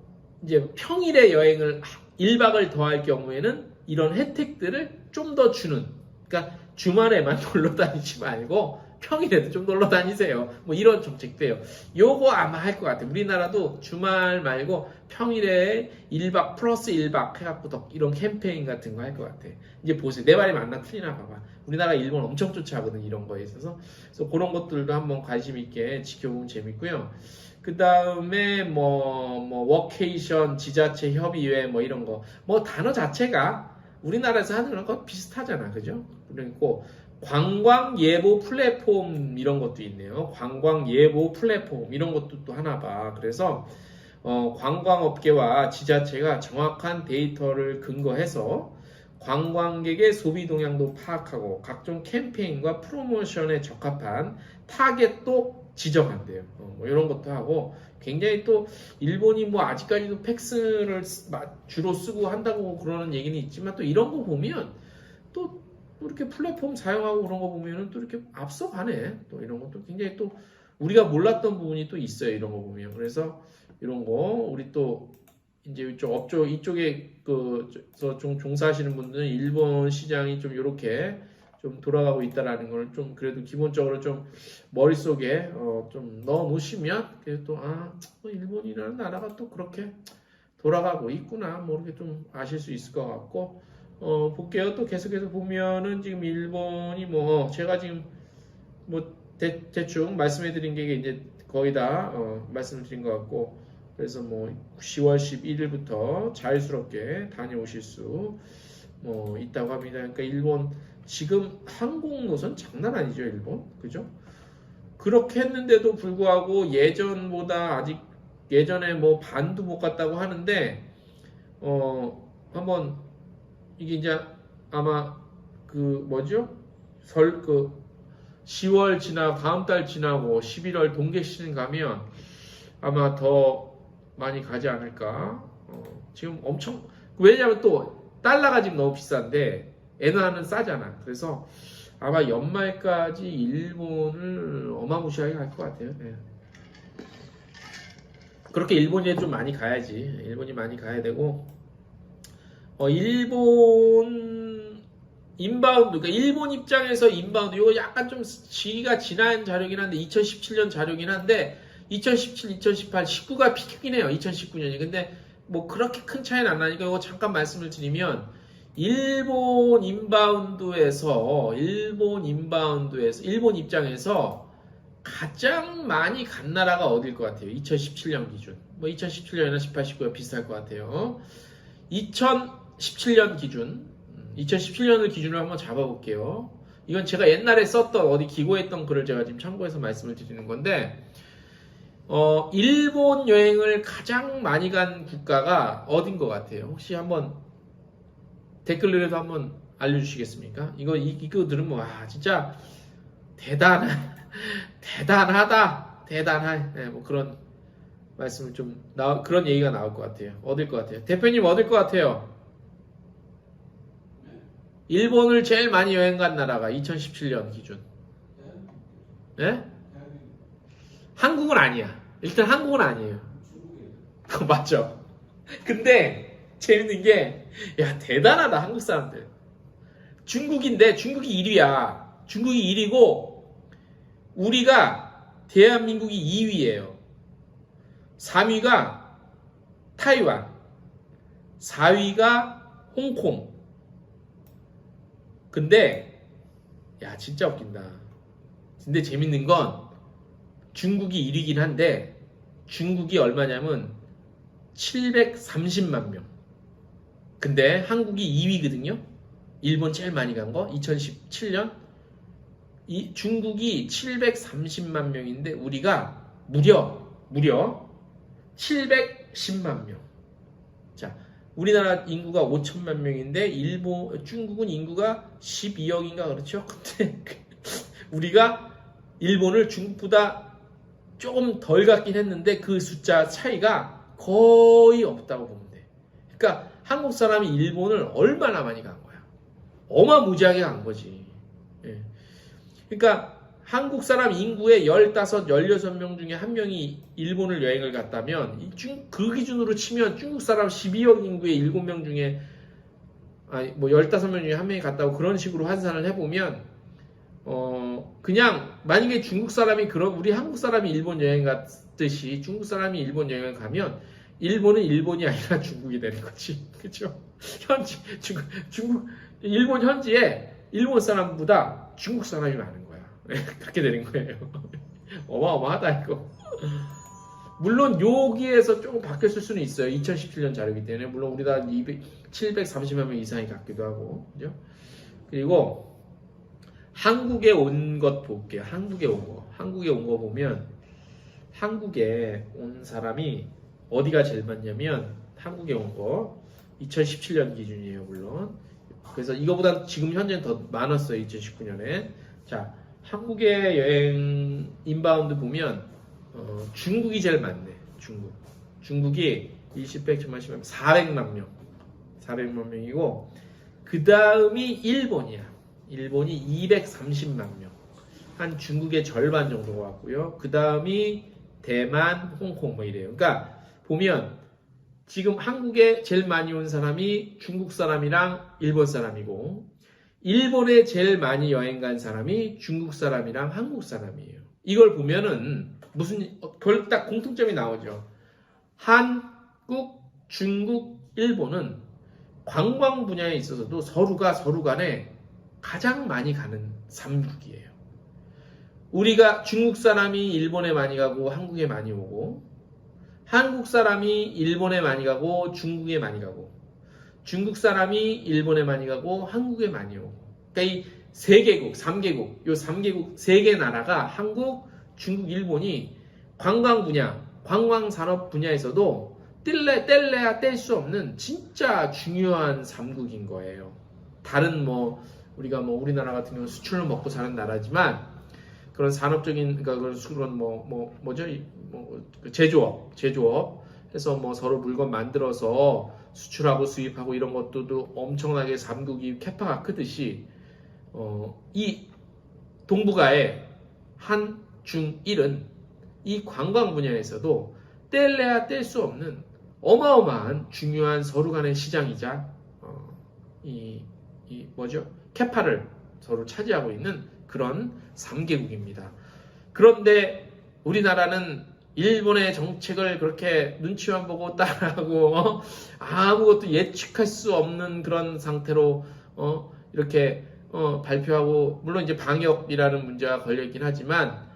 이제 평일에 여행을 1박을 더 할 경우에는 이런 혜택들을 좀 더 주는, 그러니까 주말에만 놀러 다니지 말고 평일에도 좀 놀러 다니세요. 뭐 이런 정책도요. 요거 아마 할 것 같아요. 우리나라도 주말 말고 평일에 1박 플러스 1박 해갖고 더 이런 캠페인 같은 거 할 것 같아. 이제 보세요. 내 말이 맞나 틀리나 봐봐. 우리나라 일본 엄청 쫓아하거든, 이런 거에 있어서. 그래서 그런 것들도 한번 관심 있게 지켜보면 재밌고요. 그 다음에 워케이션, 지자체 협의회 뭐 이런 거. 뭐 단어 자체가 우리나라에서 하는 거 비슷하잖아. 그죠? 그리고 관광 예보 플랫폼 이런 것도 있네요. 관광 예보 플랫폼 이런 것도 또 하나 봐. 그래서 관광업계와 지자체가 정확한 데이터를 근거해서 관광객의 소비 동향도 파악하고 각종 캠페인과 프로모션에 적합한 타겟도 지정한대요. 뭐 이런 것도 하고, 굉장히 또 일본이 뭐 아직까지도 팩스를 주로 쓰고 한다고 그러는 얘기는 있지만, 또 이런 거 보면 또 이렇게 플랫폼 사용하고 그런 거 보면은 또 이렇게 앞서가네. 또 이런 것도 굉장히 또 우리가 몰랐던 부분이 또 있어요. 이런 거 보면. 그래서 이런 거 우리 또 이제 이쪽 업종 이쪽에 그서 좀 종사하시는 분들은 일본 시장이 좀 이렇게 좀 돌아가고 있다라는 걸 좀 그래도 기본적으로 좀 머릿속에 좀 넣어 놓으시면, 그래도 또 일본이라는 나라가 또 그렇게 돌아가고 있구나 뭐 이렇게 좀 아실 수 있을 것 같고, 볼게요. 또 계속해서 보면은 지금 일본이 제가 지금 대충 말씀해드린 게 이제 거의 다 말씀을 드린 것 같고, 그래서 10월 11일부터 자유스럽게 다녀오실 수 있다고 합니다. 그러니까 일본 지금 항공 노선 장난 아니죠, 일본. 그죠? 그렇게 했는데도 불구하고 예전보다 아직 예전에 반도 못 갔다고 하는데, 한번 이게 이제 아마 10월 지나고 다음 달 지나고 11월 동계 시즌 가면 아마 더 많이 가지 않을까. 지금 엄청, 왜냐면 또 달러가 지금 너무 비싼데 엔화는 싸잖아. 그래서 아마 연말까지 일본을 어마무시하게 갈 것 같아요. 네. 그렇게 일본에 좀 많이 가야지. 일본이 많이 가야 되고, 일본 인바운드, 그러니까 일본 입장에서 인바운드, 이거 약간 좀 시기가 지난 자료긴 한데 2017년 자료긴 한데 2017, 2018, 19가 피크긴 해요. 2019년이. 근데 그렇게 큰 차이는 안 나니까 이거 잠깐 말씀을 드리면, 일본 입장에서 가장 많이 간 나라가 어딜 것 같아요? 2017년 기준. 뭐 2017년이나 18, 19가 비슷할 것 같아요. 2017년 기준. 2017년을 기준으로 한번 잡아볼게요. 이건 제가 옛날에 썼던 어디 기고했던 글을 제가 지금 참고해서 말씀을 드리는 건데, 일본 여행을 가장 많이 간 국가가 어딘 것 같아요? 혹시 한번 댓글로라도 한번 알려주시겠습니까? 이거 들으면 와 진짜 대단하다. 네, 뭐 그런 말씀을 그런 얘기가 나올 것 같아요. 어딜 것 같아요? 대표님 어딜 것 같아요? 일본을 제일 많이 여행 간 나라가 2017년 기준. 네? 한국은 아니야. 일단 한국은 아니에요. 맞죠? 근데 재밌는 게, 야, 대단하다, 한국 사람들. 중국인데, 중국이 1위야. 중국이 1위고, 우리가, 대한민국이 2위예요. 3위가 타이완, 4위가 홍콩. 근데, 야, 진짜 웃긴다. 근데 재밌는 건, 중국이 1위긴 한데, 중국이 얼마냐면, 730만 명. 근데 한국이 2위거든요. 일본 제일 많이 간 거 2017년. 중국이 730만 명인데 우리가 무려 710만 명. 자, 우리나라 인구가 5천만 명인데 중국은 인구가 12억인가 그렇죠? 근데 우리가 일본을 중국보다 조금 덜 갔긴 했는데 그 숫자 차이가 거의 없다고 보면 돼. 그러니까 한국 사람이 일본을 얼마나 많이 간 거야? 어마무지하게 간 거지. 예. 그러니까 한국 사람 인구의 15, 16명 중에 한 명이 일본을 여행을 갔다면 그 기준으로 치면 중국 사람 12억 인구의 7명 중에 뭐 15명 중에 한 명이 갔다고 그런 식으로 환산을 해보면 그냥 만약에 중국 사람이 우리 한국 사람이 일본 여행 갔듯이 중국 사람이 일본 여행을 가면 일본은 일본이 아니라 중국이 되는 거지. 그렇죠? 일본 현지에 일본 사람보다 중국 사람이 많은 거야. 그렇게 되는 거예요. 어마어마하다 이거. 물론 여기에서 조금 바뀌었을 수는 있어요. 2017년 자료이기 때문에 물론 우리나라 730만 명 이상이 갔기도 하고. 그죠? 그리고 한국에 온 것 볼게요. 한국에 온 거 보면 한국에 온 사람이 어디가 제일 많냐면 한국에 온 거 2017년 기준이에요. 물론. 그래서 이거보다 지금 현재는 더 많았어요. 2019년에. 자, 한국의 여행 인바운드 보면 중국이 제일 많네. 중국이 20, 400만 명. 400만 명이고 그 다음이 일본이야. 일본이 230만 명. 한 중국의 절반 정도가 왔고요. 그 다음이 대만, 홍콩 뭐 이래요. 그러니까 보면 지금 한국에 제일 많이 온 사람이 중국 사람이랑 일본 사람이고 일본에 제일 많이 여행 간 사람이 중국 사람이랑 한국 사람이에요. 이걸 보면은 딱 공통점이 나오죠. 한국, 중국, 일본은 관광 분야에 있어서도 서로 간에 가장 많이 가는 3국이에요. 우리가 중국 사람이 일본에 많이 가고 한국에 많이 오고 한국 사람이 일본에 많이 가고 중국에 많이 가고 중국 사람이 일본에 많이 가고 한국에 많이 오고 그러니까 이 3개국, 3개국 요 3개국 3개 나라가 한국, 중국, 일본이 관광 분야, 관광 산업 분야에서도 뗄래야 뗄 수 없는 진짜 중요한 3국인 거예요. 다른 우리가 우리나라 같은 경우는 수출을 먹고 사는 나라지만 그런 산업적인 그런 제조업 해서 서로 물건 만들어서 수출하고 수입하고 이런 것도 엄청나게 3국이 캐파가 크듯이 이 동북아의 한, 중, 일은 이 관광 분야에서도 뗄래야 뗄 수 없는 어마어마한 중요한 서로 간의 시장이자 캐파를 서로 차지하고 있는 그런 3개국입니다. 그런데 우리나라는 일본의 정책을 그렇게 눈치만 보고 따라하고 아무것도 예측할 수 없는 그런 상태로 이렇게 발표하고 물론 이제 방역이라는 문제가 걸려 있긴 하지만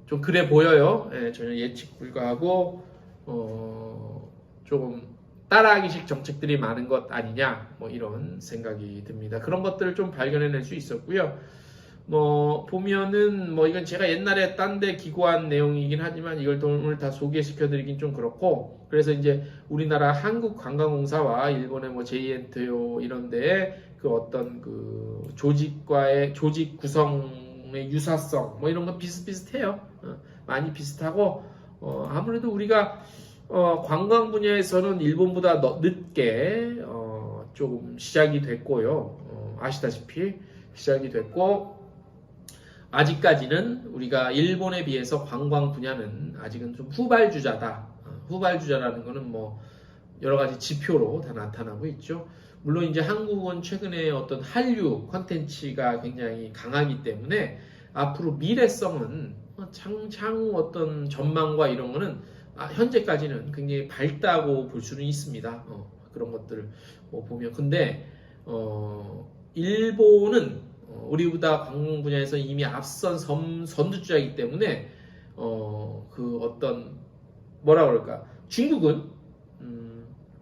좀 그래 보여요. 예, 전혀 예측 불가하고 조금 따라하기식 정책들이 많은 것 아니냐 뭐 이런 생각이 듭니다. 그런 것들을 좀 발견해낼 수 있었고요. 뭐 보면은 뭐 이건 제가 옛날에 딴 데 기고한 내용이긴 하지만 이걸 오늘 다 소개시켜 드리긴 좀 그렇고 그래서 이제 우리나라 한국관광공사와 일본의 뭐 JNTO 이런 데에 그 어떤 그 조직과의 조직 구성의 유사성 뭐 이런 거 비슷비슷해요. 많이 비슷하고 아무래도 우리가 관광 분야에서는 일본보다 늦게 조금 시작이 됐고요. 아시다시피 시작이 됐고 아직까지는 우리가 일본에 비해서 관광 분야는 아직은 좀 후발주자다. 후발주자라는 거는 뭐 여러 가지 지표로 다 나타나고 있죠. 물론 이제 한국은 최근에 어떤 한류 콘텐츠가 굉장히 강하기 때문에 앞으로 미래성은 향후 어떤 전망과 이런 거는 현재까지는 굉장히 밝다고 볼 수는 있습니다. 그런 것들을 보면 근데 일본은 우리보다 관광 분야에서 이미 앞선 선두주자이기 때문에 그 어떤 뭐라 그럴까 중국은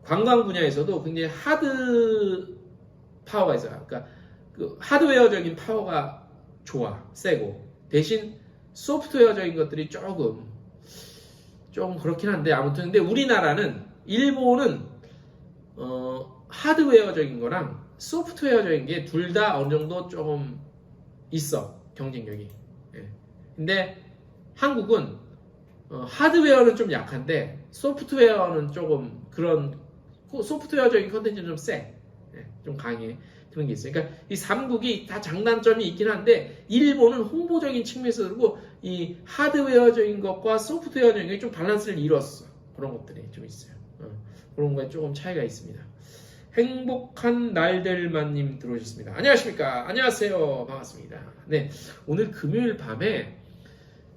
관광 분야에서도 굉장히 하드 파워가 있어요. 그러니까 그 하드웨어적인 파워가 좋아 세고 대신 소프트웨어적인 것들이 조금 그렇긴 한데 아무튼 근데 우리나라는 일본은 하드웨어적인 거랑 소프트웨어적인 게 둘 다 어느 정도 조금 있어 경쟁력이. 예. 근데 한국은 하드웨어는 좀 약한데 소프트웨어는 조금 그런 소프트웨어적인 컨텐츠는 좀 세, 예. 좀 강해 그런 게 있어요. 그러니까 이 3국이 다 장단점이 있긴 한데 일본은 홍보적인 측면에서 그리고 이 하드웨어적인 것과 소프트웨어적인 게 좀 밸런스를 이뤘어. 그런 것들이 좀 있어요. 그런 거에 조금 차이가 있습니다. 행복한 날들만님 들어오셨습니다. 안녕하십니까? 안녕하세요. 반갑습니다. 네, 오늘 금요일 밤에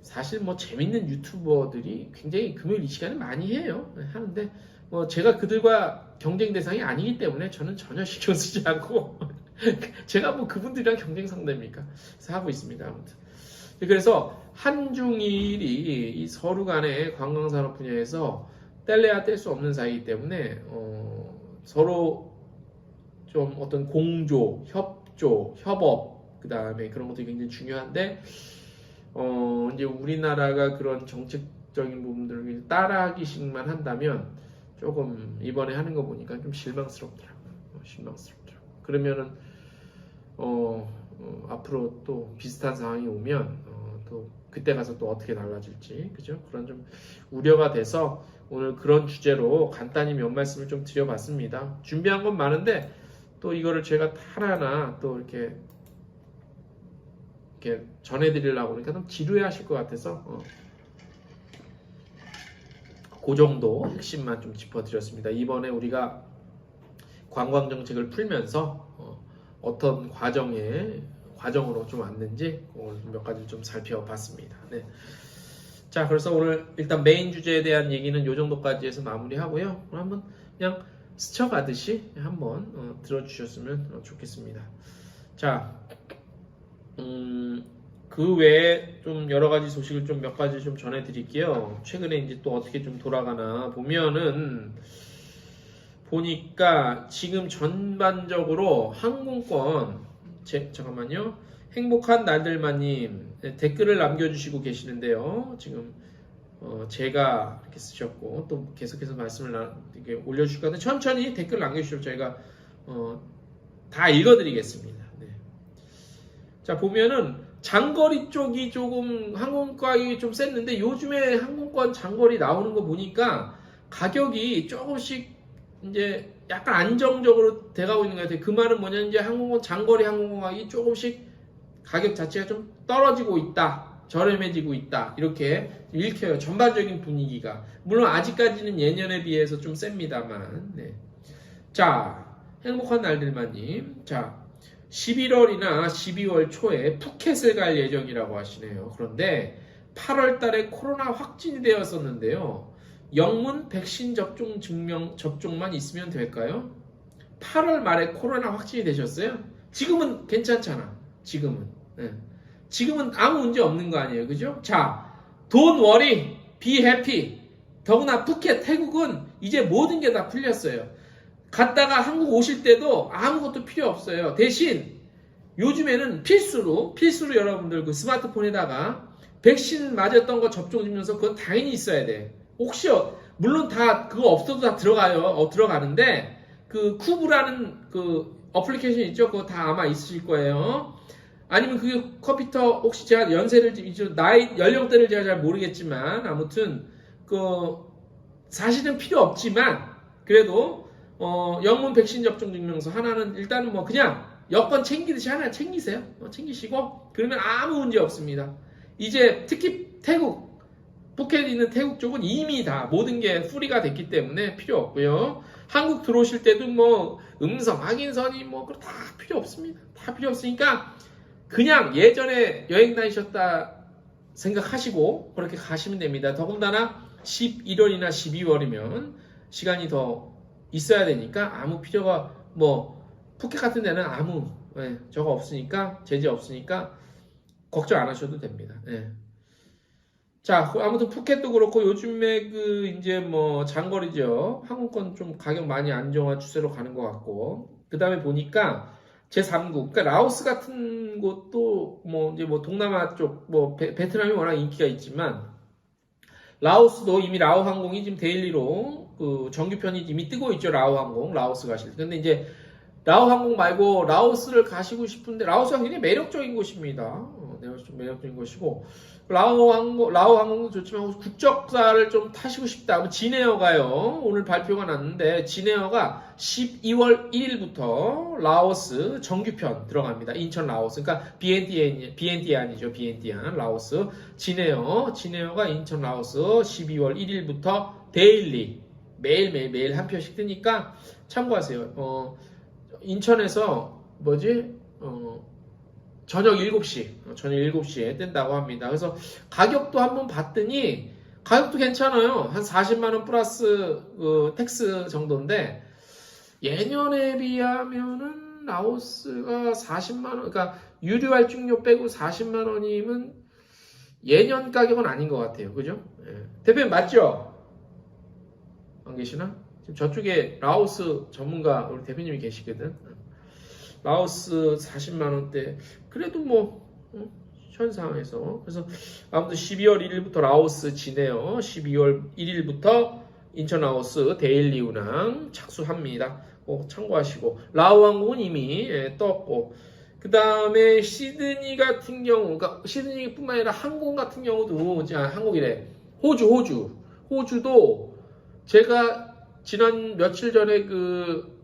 사실 뭐 재밌는 유튜버들이 굉장히 금요일 이 시간에 많이 해요. 하는데 뭐 제가 그들과 경쟁 대상이 아니기 때문에 저는 전혀 신경 쓰지 않고 제가 뭐 그분들이랑 경쟁 상대입니까? 그래서 하고 있습니다. 아무튼 그래서 한중일이 이 서로 간의 관광산업 분야에서 뗄래야 뗄 수 없는 사이이기 때문에 서로 좀 어떤 공조, 협조, 협업 그 다음에 그런 것들이 굉장히 중요한데 이제 우리나라가 그런 정책적인 부분들을 따라하기식만 한다면 조금 이번에 하는 거 보니까 좀 실망스럽더라고요. 그러면은 앞으로 또 비슷한 상황이 오면 또 그때 가서 또 어떻게 달라질지 그죠? 그런 좀 우려가 돼서 오늘 그런 주제로 간단히 몇 말씀을 좀 드려봤습니다. 준비한 건 많은데 또 이거를 제가 하나하나 또 이렇게 전해드리려고 하니까 좀 지루해하실 것 같아서 그 정도 핵심만 좀 짚어드렸습니다. 이번에 우리가 관광정책을 풀면서 어떤 과정으로 좀 왔는지 오늘 몇 가지 좀 살펴봤습니다. 네. 자, 그래서 오늘 일단 메인 주제에 대한 얘기는 이 정도까지 해서 마무리하고요. 그럼 한번 그냥 스쳐가듯이 한번 들어주셨으면 좋겠습니다. 자, 그 외에 좀 여러 가지 소식을 좀 몇 가지 좀 전해드릴게요. 최근에 이제 또 어떻게 좀 돌아가나 보면은 보니까 지금 전반적으로 항공권 잠깐만요. 행복한 날들만님 댓글을 남겨주시고 계시는데요. 지금 제가 이렇게 쓰셨고 또 계속해서 말씀을 이렇게 올려주실 건데 천천히 댓글 남겨주시면 저희가 다 읽어드리겠습니다. 네. 자 보면은 장거리 쪽이 조금 항공가격이 좀 셌는데 요즘에 항공권 장거리 나오는 거 보니까 가격이 조금씩 이제 약간 안정적으로 돼가고 있는 것 같아요. 그 말은 뭐냐 이제 항공권 장거리 항공권 가격이 조금씩 가격 자체가 좀 떨어지고 있다, 저렴해지고 있다 이렇게 읽혀요. 전반적인 분위기가 물론 아직까지는 예년에 비해서 좀 셉니다만. 네. 자 행복한 날들만님, 자 11월이나 12월 초에 푸켓을 갈 예정이라고 하시네요. 그런데 8월 달에 코로나 확진이 되었었는데요. 영문 백신 접종 증명 접종만 있으면 될까요? 8월 말에 코로나 확진이 되셨어요? 지금은 괜찮잖아. 지금은. 네. 지금은 아무 문제 없는 거 아니에요. 그죠? 자, don't worry, be happy. 더구나 푸켓, 태국은 이제 모든 게 다 풀렸어요. 갔다가 한국 오실 때도 아무것도 필요 없어요. 대신 요즘에는 필수로 여러분들 그 스마트폰에다가 백신 맞았던 거 접종 증명서 그건 당연히 있어야 돼. 혹시 물론 다 그거 없어도 다 들어가요. 들어가는데 그 쿠브라는 그 어플리케이션 있죠? 그거 다 아마 있으실 거예요. 아니면 그게 컴퓨터 혹시 제가 연세를 나이 연령대를 제가 잘 모르겠지만 아무튼 그 사실은 필요 없지만 그래도 영문 백신 접종 증명서 하나는 일단은 뭐 그냥 여권 챙기듯이 하나 챙기세요. 챙기시고 그러면 아무 문제 없습니다. 이제 특히 태국 푸켓에 있는 태국 쪽은 이미 다 모든 게 풀이가 됐기 때문에 필요 없고요. 한국 들어오실 때도 뭐 음성 확인서니 뭐 그거 다 필요 없습니다. 다 필요 없으니까 그냥 예전에 여행 다니셨다 생각하시고 그렇게 가시면 됩니다. 더군다나 11월이나 12월이면 시간이 더 있어야 되니까 아무 필요가 뭐 푸켓 같은 데는 아무 저거 없으니까 제재 없으니까 걱정 안 하셔도 됩니다. 자, 아무튼 푸켓도 그렇고 요즘에 그 이제 뭐 장거리죠. 항공권 좀 가격 많이 안정화 추세로 가는 것 같고 그 다음에 보니까 제3국, 그러니까 라오스 같은 곳도 뭐 이제 뭐 동남아 쪽, 뭐 베트남이 워낙 인기가 있지만 라오스도 이미 라오 항공이 지금 데일리로 그 정규편이 이미 뜨고 있죠. 라오 항공, 라오스 가실 때. 근데 이제 라오 항공 말고 라오스를 가시고 싶은데 라오스가 굉장히 매력적인 곳입니다. 좀 매력적인 곳이고 라오 항공도 좋지만 국적사를 좀 타시고 싶다. 진에어가요. 오늘 발표가 났는데 진에어가 12월 1일부터 라오스 정규편 들어갑니다. 인천 라오스. 그러니까 비엔티안이죠. 비엔티안 라오스. 진에어가 인천 라오스 12월 1일부터 데일리 매일 한 편씩 뜨니까 참고하세요. 인천에서 저녁 7시에 뜬다고 합니다. 그래서 가격도 한번 봤더니 가격도 괜찮아요. 한 40만원 플러스 텍스 정도인데 예년에 비하면은 라오스가 40만원, 그러니까 유류 할증료 빼고 40만원이면 예년 가격은 아닌 것 같아요. 그죠? 대표님 맞죠? 안 계시나? 지금 저쪽에 라오스 전문가 우리 대표님이 계시거든. 라오스 40만원대 그래도 뭐 현 상황에서 그래서 아무튼 12월 1일부터 라오스 진에어 12월 1일부터 인천 라오스 데일리 운항 착수합니다. 꼭 참고하시고 라오 항공은 이미 떴고 그 다음에 시드니 같은 경우 그러니까 시드니뿐만 아니라 항공 같은 경우도 항공이래 호주도 제가 지난 며칠 전에 그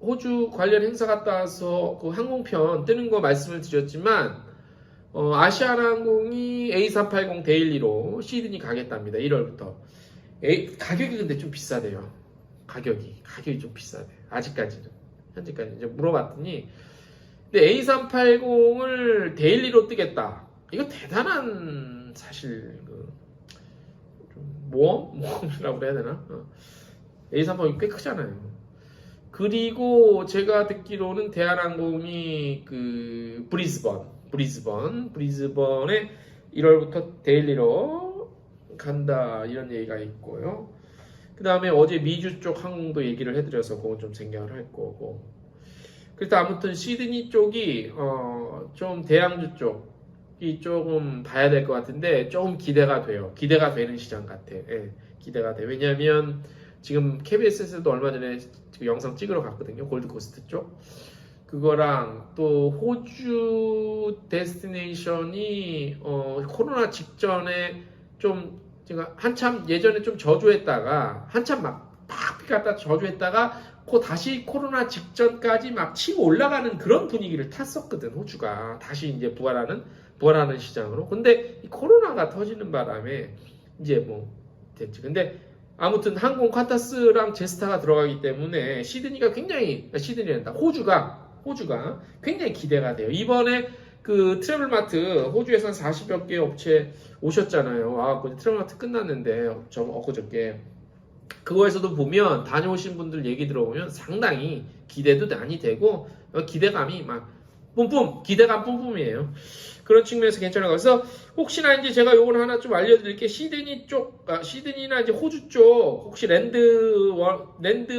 호주 관련 행사 갔다 와서 그 항공편 뜨는 거 말씀을 드렸지만 아시아나항공이 A380 데일리로 시드니 가겠답니다. 1월부터. 가격이 근데 좀 비싸대요. 가격이 좀 비싸대. 아직까지는. 현재까지 이제 물어봤더니 근데 A380을 데일리로 뜨겠다. 이거 대단한 사실 좀 모험이라고 해야 되나? A380이 꽤 크잖아요. 그리고 제가 듣기로는 대한항공이 그 브리즈번에 1월부터 데일리로 간다 이런 얘기가 있고요. 그 다음에 어제 미주 쪽 항공도 얘기를 해드려서 그건 좀 생각을 할 거고. 그래서 아무튼 시드니 쪽이 좀 대양주 쪽이 조금 봐야 될 것 같은데 조금 기대가 돼요. 기대가 되는 시장 같아. 기대가 돼. 왜냐하면 지금 KBS에서도 얼마 전에 영상 찍으러 갔거든요. 골드코스트 쪽. 그거랑 또 호주 데스티네이션이 코로나 직전에 좀 제가 한참 예전에 좀 저조했다가 한참 막 갔다 저조했다가 다시 코로나 직전까지 막 치고 올라가는 그런 분위기를 탔었거든. 호주가 다시 이제 부활하는 시장으로. 근데 이 코로나가 터지는 바람에 이제 뭐 됐지. 근데 아무튼 항공 쿼타스랑 제스타가 들어가기 때문에 호주가 굉장히 기대가 돼요. 이번에 그 트래블마트 호주에서 한 40여 개 업체 오셨잖아요. 아, 그 트래블마트 끝났는데 엊그저께 그거에서도 보면 다녀오신 분들 얘기 들어보면 상당히 기대도 많이 되고 기대감이 막 뿜뿜 기대감 뿜뿜이에요. 그런 측면에서 괜찮아요. 그래서 혹시나 이제 제가 요걸 하나 좀 알려드릴게 시드니 쪽, 시드니나 이제 호주 쪽 혹시 랜드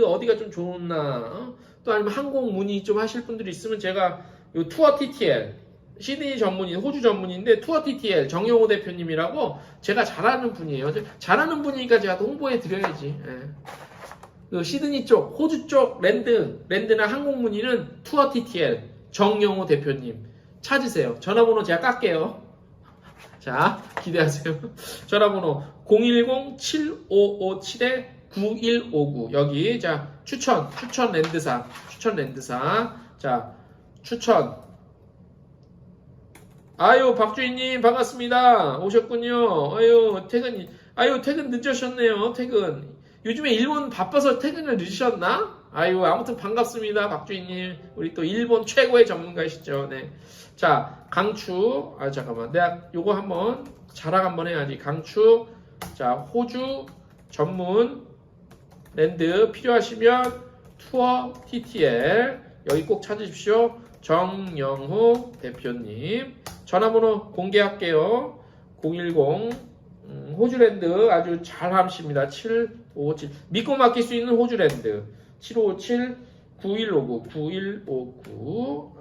어디가 좀 좋나 또 아니면 항공 문의 좀 하실 분들이 있으면 제가 요 투어 TTL 시드니 전문인, 호주 전문인데 투어 TTL 정영호 대표님이라고 제가 잘하는 분이에요. 잘하는 분이니까 제가 또 홍보해 드려야지. 예. 그 시드니 쪽, 호주 쪽 랜드나 항공 문의는 투어 TTL 정영호 대표님 찾으세요. 전화번호 제가 깎게요. 자, 기대하세요. 전화번호 010-7557-9159 여기 자 추천 랜드사 자 추천 아유 박주인님 반갑습니다. 오셨군요. 퇴근 늦으셨네요. 퇴근 요즘에 일본 바빠서 퇴근을 늦으셨나? 아유 아무튼 반갑습니다 박주인님. 우리 또 일본 최고의 전문가이시죠. 네. 자 강추 잠깐만 내가 요거 한번 자랑 한번 해야지. 강추 자 호주 전문 랜드 필요하시면 투어 TTL 여기 꼭 찾으십시오. 정영호 대표님 전화번호 공개할게요. 010 호주랜드 아주 잘 함십니다. 7557 믿고 맡길 수 있는 호주랜드 7557 9159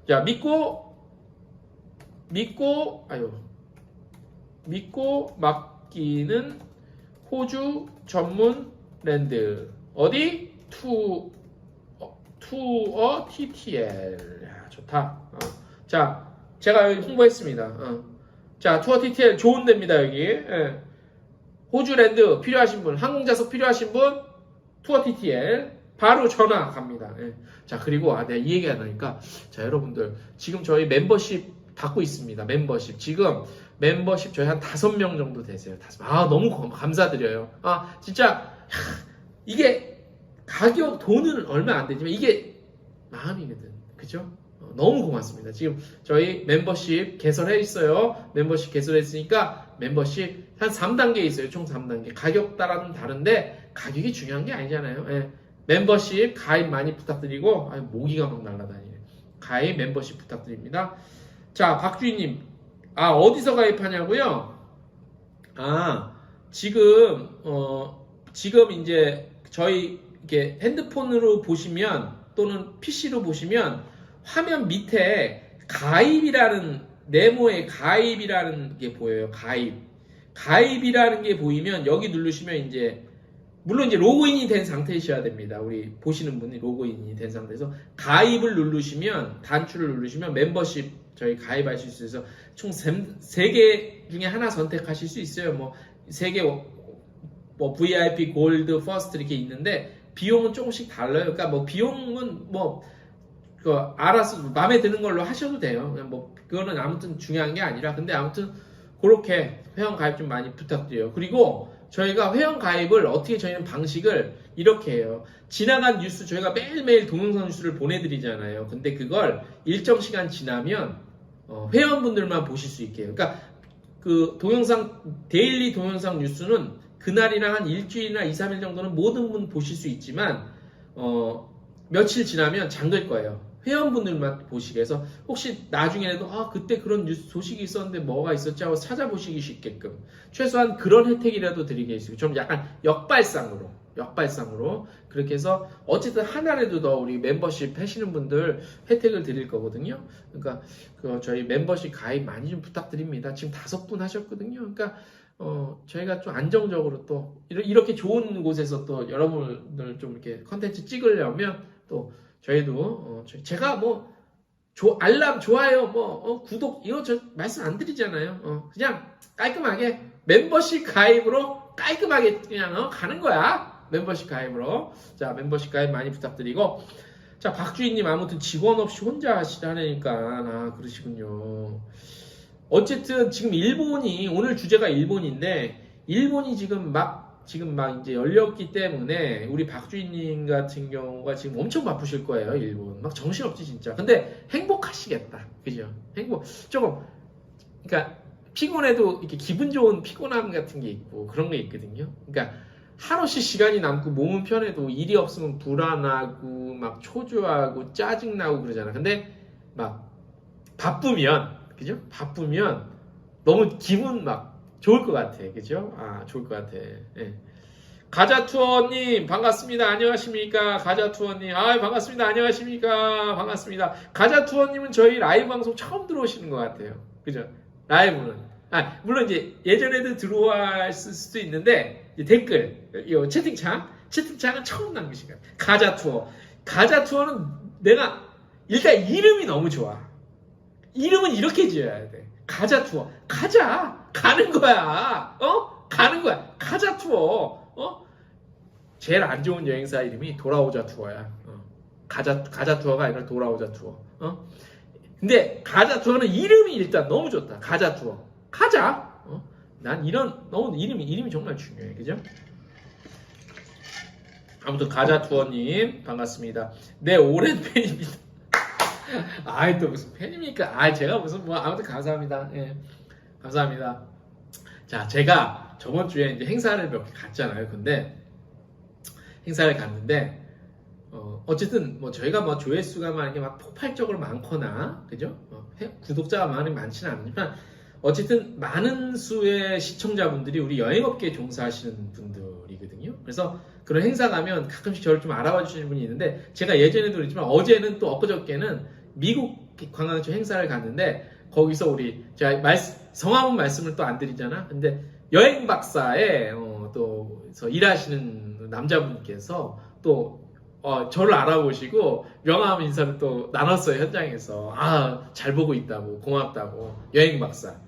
자 믿고 맡기는 호주 전문 랜드 어디? 투어 TTL 야, 좋다. 자 제가 여기 홍보했습니다. 자 투어 TTL 좋은 데입니다. 여기 예. 호주 랜드 필요하신 분 항공좌석 필요하신 분 투어 TTL 바로 전화 갑니다. 예. 자 그리고 내가 이 얘기 하니까 자 여러분들 지금 저희 멤버십 받고 있습니다. 지금 멤버십 저희 한 5명 정도 되세요. 너무 감사드려요. 진짜 이게 가격 돈은 얼마 안 되지만 이게 마음이거든. 그죠? 너무 고맙습니다. 지금 저희 멤버십 개설해 있어요. 멤버십 개설했으니까 멤버십 한 3단계 있어요. 총 3단계. 가격 따라는 다른데 가격이 중요한 게 아니잖아요. 예. 멤버십 가입 많이 부탁드리고 모기가 막 날아다니네. 가입 멤버십 부탁드립니다. 자 박주희님 어디서 가입하냐고요? 지금 이제 저희 이렇게 핸드폰으로 보시면 또는 PC로 보시면 화면 밑에 가입이라는 네모의 가입이라는 게 보여요. 가입이라는 게 보이면 여기 누르시면 이제 물론 이제 로그인이 된 상태이셔야 됩니다. 우리 보시는 분이 로그인이 된 상태에서 가입을 누르시면 단추를 누르시면 멤버십 저희 가입하실 수 있어서 총 3개 중에 하나 선택하실 수 있어요. 뭐 3개 뭐 VIP, 골드, 퍼스트 이렇게 있는데 비용은 조금씩 달라요. 그러니까 뭐 비용은 알아서 마음에 드는 걸로 하셔도 돼요. 그냥 그거는 아무튼 중요한 게 아니라 근데 아무튼 그렇게 회원 가입 좀 많이 부탁드려요. 그리고 저희가 회원 가입을 어떻게 저희는 방식을 이렇게 해요. 지나간 뉴스 저희가 매일매일 동영상 뉴스를 보내드리잖아요. 근데 그걸 일정 시간 지나면 회원분들만 보실 수 있게 해요. 그러니까 그 데일리 동영상 뉴스는 그날이랑 한 일주일이나 2, 3일 정도는 모든 분 보실 수 있지만 며칠 지나면 잠글 거예요. 회원분들만 보시게 해서 혹시 나중에라도 그때 그런 뉴스 소식이 있었는데 뭐가 있었지 하고 찾아보시기 쉽게끔 최소한 그런 혜택이라도 드리겠습니다. 좀 약간 역발상으로 그렇게 해서 어쨌든 하나라도 더 우리 멤버십 하시는 분들 혜택을 드릴 거거든요. 그러니까 저희 멤버십 가입 많이 좀 부탁드립니다. 지금 5분 하셨거든요. 그러니까 저희가 좀 안정적으로 또 이렇게 좋은 곳에서 또 여러분들 좀 이렇게 컨텐츠 찍으려면 또 저희도 제가 알람 좋아요 구독 이거 저 말씀 안 드리잖아요. 그냥 깔끔하게 멤버십 가입으로 깔끔하게 그냥 가는 거야. 멤버십 가입으로. 자 멤버십 가입 많이 부탁드리고 자 박주희님 아무튼 직원 없이 혼자 하시다니까 그러시군요. 어쨌든 지금 일본이 오늘 주제가 일본인데 일본이 지금 막 지금 막 이제 열렸기 때문에 우리 박주인님 같은 경우가 지금 엄청 바쁘실 거예요. 일본 막 정신없지 진짜. 근데 행복하시겠다, 그죠? 조금 그러니까 피곤해도 이렇게 기분 좋은 피곤함 같은 게 있고 그런 게 있거든요. 그러니까 한없이 시간이 남고 몸은 편해도 일이 없으면 불안하고 막 초조하고 짜증나고 그러잖아. 근데 막 바쁘면, 그죠? 바쁘면 너무 기분 막 좋을 것 같아, 그죠? 아, 좋을 것 같아. 예. 가자투어님 반갑습니다. 안녕하십니까? 가자투어님, 아, 반갑습니다. 안녕하십니까? 반갑습니다. 가자투어님은 저희 라이브 방송 처음 들어오시는 것 같아요, 그죠? 라이브는, 아, 물론 이제 예전에도 들어왔을 수도 있는데 댓글, 이 채팅창은 처음 남기신 것 같아요. 가자투어는 내가 일단 이름이 너무 좋아. 이름은 이렇게 지어야 돼. 가자투어. 가는 거야. 가는 거야. 가자투어. 제일 안 좋은 여행사 이름이 돌아오자 투어야. 가자투어가 아니라 돌아오자 투어. 근데 가자투어는 이름이 일단 너무 좋다. 가자투어. 가자. 난 너무 이름이 정말 중요해. 그죠? 아무튼 가자투어님 반갑습니다. 네, 오랜 팬입니다. 아이, 또 무슨 팬입니까? 아, 제가 무슨 뭐 아무튼 감사합니다. 예, 감사합니다. 자, 제가 저번 주에 이제 행사를 몇 개 갔잖아요. 근데 행사를 갔는데 어쨌든 뭐 저희가 뭐 조회수가 막 이렇게 막 폭발적으로 많거나, 그죠? 구독자가 많지는 않지만 어쨌든 많은 수의 시청자분들이 우리 여행업계에 종사하시는 분들이거든요. 그래서 그런 행사 가면 가끔씩 저를 좀 알아봐 주시는 분이 있는데, 제가 예전에도 그랬지만 어제는 또 엊그저께는 미국 관광청 행사를 갔는데 거기서 제가 성함은 말씀을 또 안 드리잖아. 근데 여행 박사에 또 일하시는 남자분께서 또 저를 알아보시고 명함 인사를 또 나눴어요. 현장에서. 아, 잘 보고 있다고, 고맙다고. 여행 박사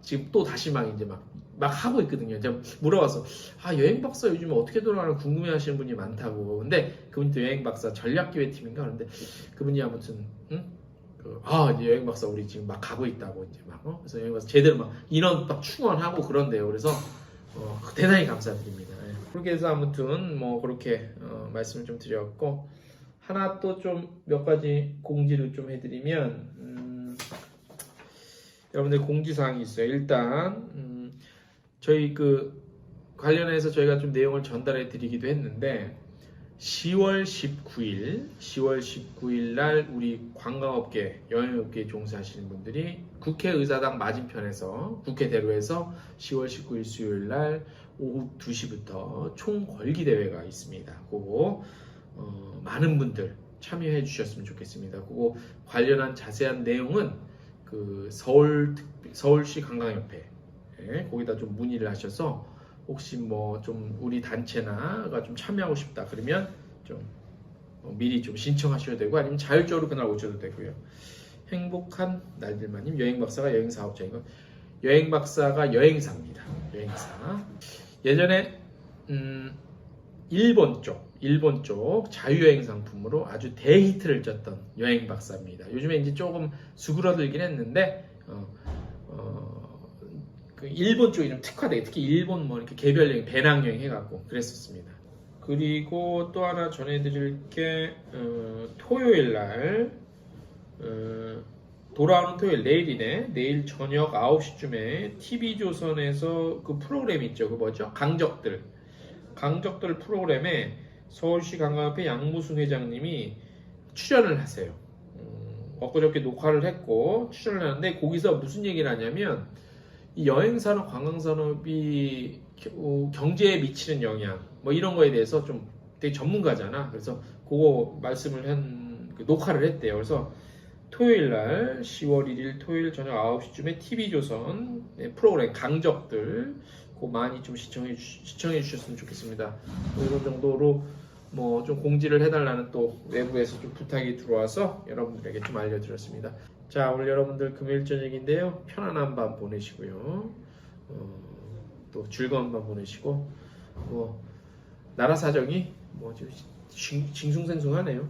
지금 또 다시 막 이제 막 하고 있거든요. 제가 물어봤어. 아, 여행 박사 요즘 어떻게 돌아가나 궁금해하시는 분이 많다고. 근데 그분이 또 여행 박사 전략기획팀인가 그런데 그분이 아무튼 이제 여행 박사 우리 지금 막 가고 있다고 이제 막 그래서 여행 박사 제대로 막 인원 막 충원하고 그런데요. 그래서 대단히 감사드립니다. 예. 그렇게 해서 아무튼 뭐 그렇게 말씀을 좀 드렸고, 하나 또 좀 몇 가지 공지를 좀 해드리면 여러분들 공지사항이 있어요. 일단 저희 관련해서 저희가 좀 내용을 전달해 드리기도 했는데 10월 19일 날 우리 관광업계, 여행업계에 종사하시는 분들이 국회의사당 맞은편에서 국회대로에서 10월 19일 수요일 날 오후 2시부터 총궐기 대회가 있습니다. 그거 많은 분들 참여해 주셨으면 좋겠습니다. 그거 관련한 자세한 내용은 서울시 관광협회 거기다 좀 문의를 하셔서 혹시 뭐 좀 우리 단체나가 좀 참여하고 싶다 그러면 좀 미리 좀 신청하셔도 되고, 아니면 자율적으로 그날 오셔도 되고요. 행복한 날들만님, 여행박사가 여행사업자이고, 여행박사가 여행사입니다. 여행사. 예전에 일본 쪽 자유여행 상품으로 아주 대히트를 쳤던 여행박사입니다. 요즘에 이제 조금 수그러들긴 했는데 일본 쪽이 좀 특화되게, 특히 일본 뭐 이렇게 개별 여행, 배낭여행 해갖고 그랬었습니다. 그리고 또 하나 전해드릴 게 토요일 날 돌아오는 토요일, 내일이네. 내일 저녁 9시쯤에 TV조선에서 그 프로그램 있죠. 그 뭐죠? 강적들 프로그램에 서울시 관광협회 양무순 회장님이 출연을 하세요. 엊그저께 녹화를 했고 출연을 하는데, 거기서 무슨 얘기를 하냐면 이 여행산업, 관광산업이 경제에 미치는 영향 뭐 이런 거에 대해서 좀 되게 전문가잖아. 그래서 그거 말씀을 녹화를 했대요. 그래서 토요일 날 10월 1일 토요일 저녁 9시쯤에 TV조선 프로그램 강적들 그거 많이 좀 시청해 주셨으면 좋겠습니다. 이런 정도로 뭐 좀 공지를 해달라는 또 외부에서 좀 부탁이 들어와서 여러분들에게 좀 알려드렸습니다. 자, 오늘 여러분들 금요일 저녁인데요. 편안한 밤 보내시고요. 또 즐거운 밤 보내시고, 뭐 나라 사정이 뭐 징숭생숭하네요.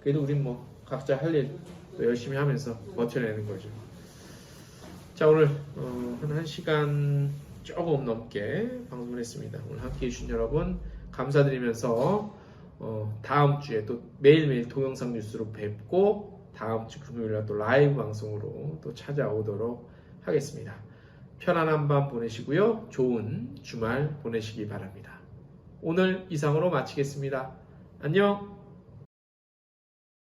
그래도 우린 뭐 각자 할 일 열심히 하면서 버텨내는 거죠. 자, 오늘 한 1시간 조금 넘게 방송을 했습니다. 오늘 함께 해주신 여러분 감사드리면서 다음 주에 또 매일매일 동영상 뉴스로 뵙고 다음 주 금요일날 또 라이브 방송으로 또 찾아오도록 하겠습니다. 편안한 밤 보내시고요. 좋은 주말 보내시기 바랍니다. 오늘 이상으로 마치겠습니다. 안녕.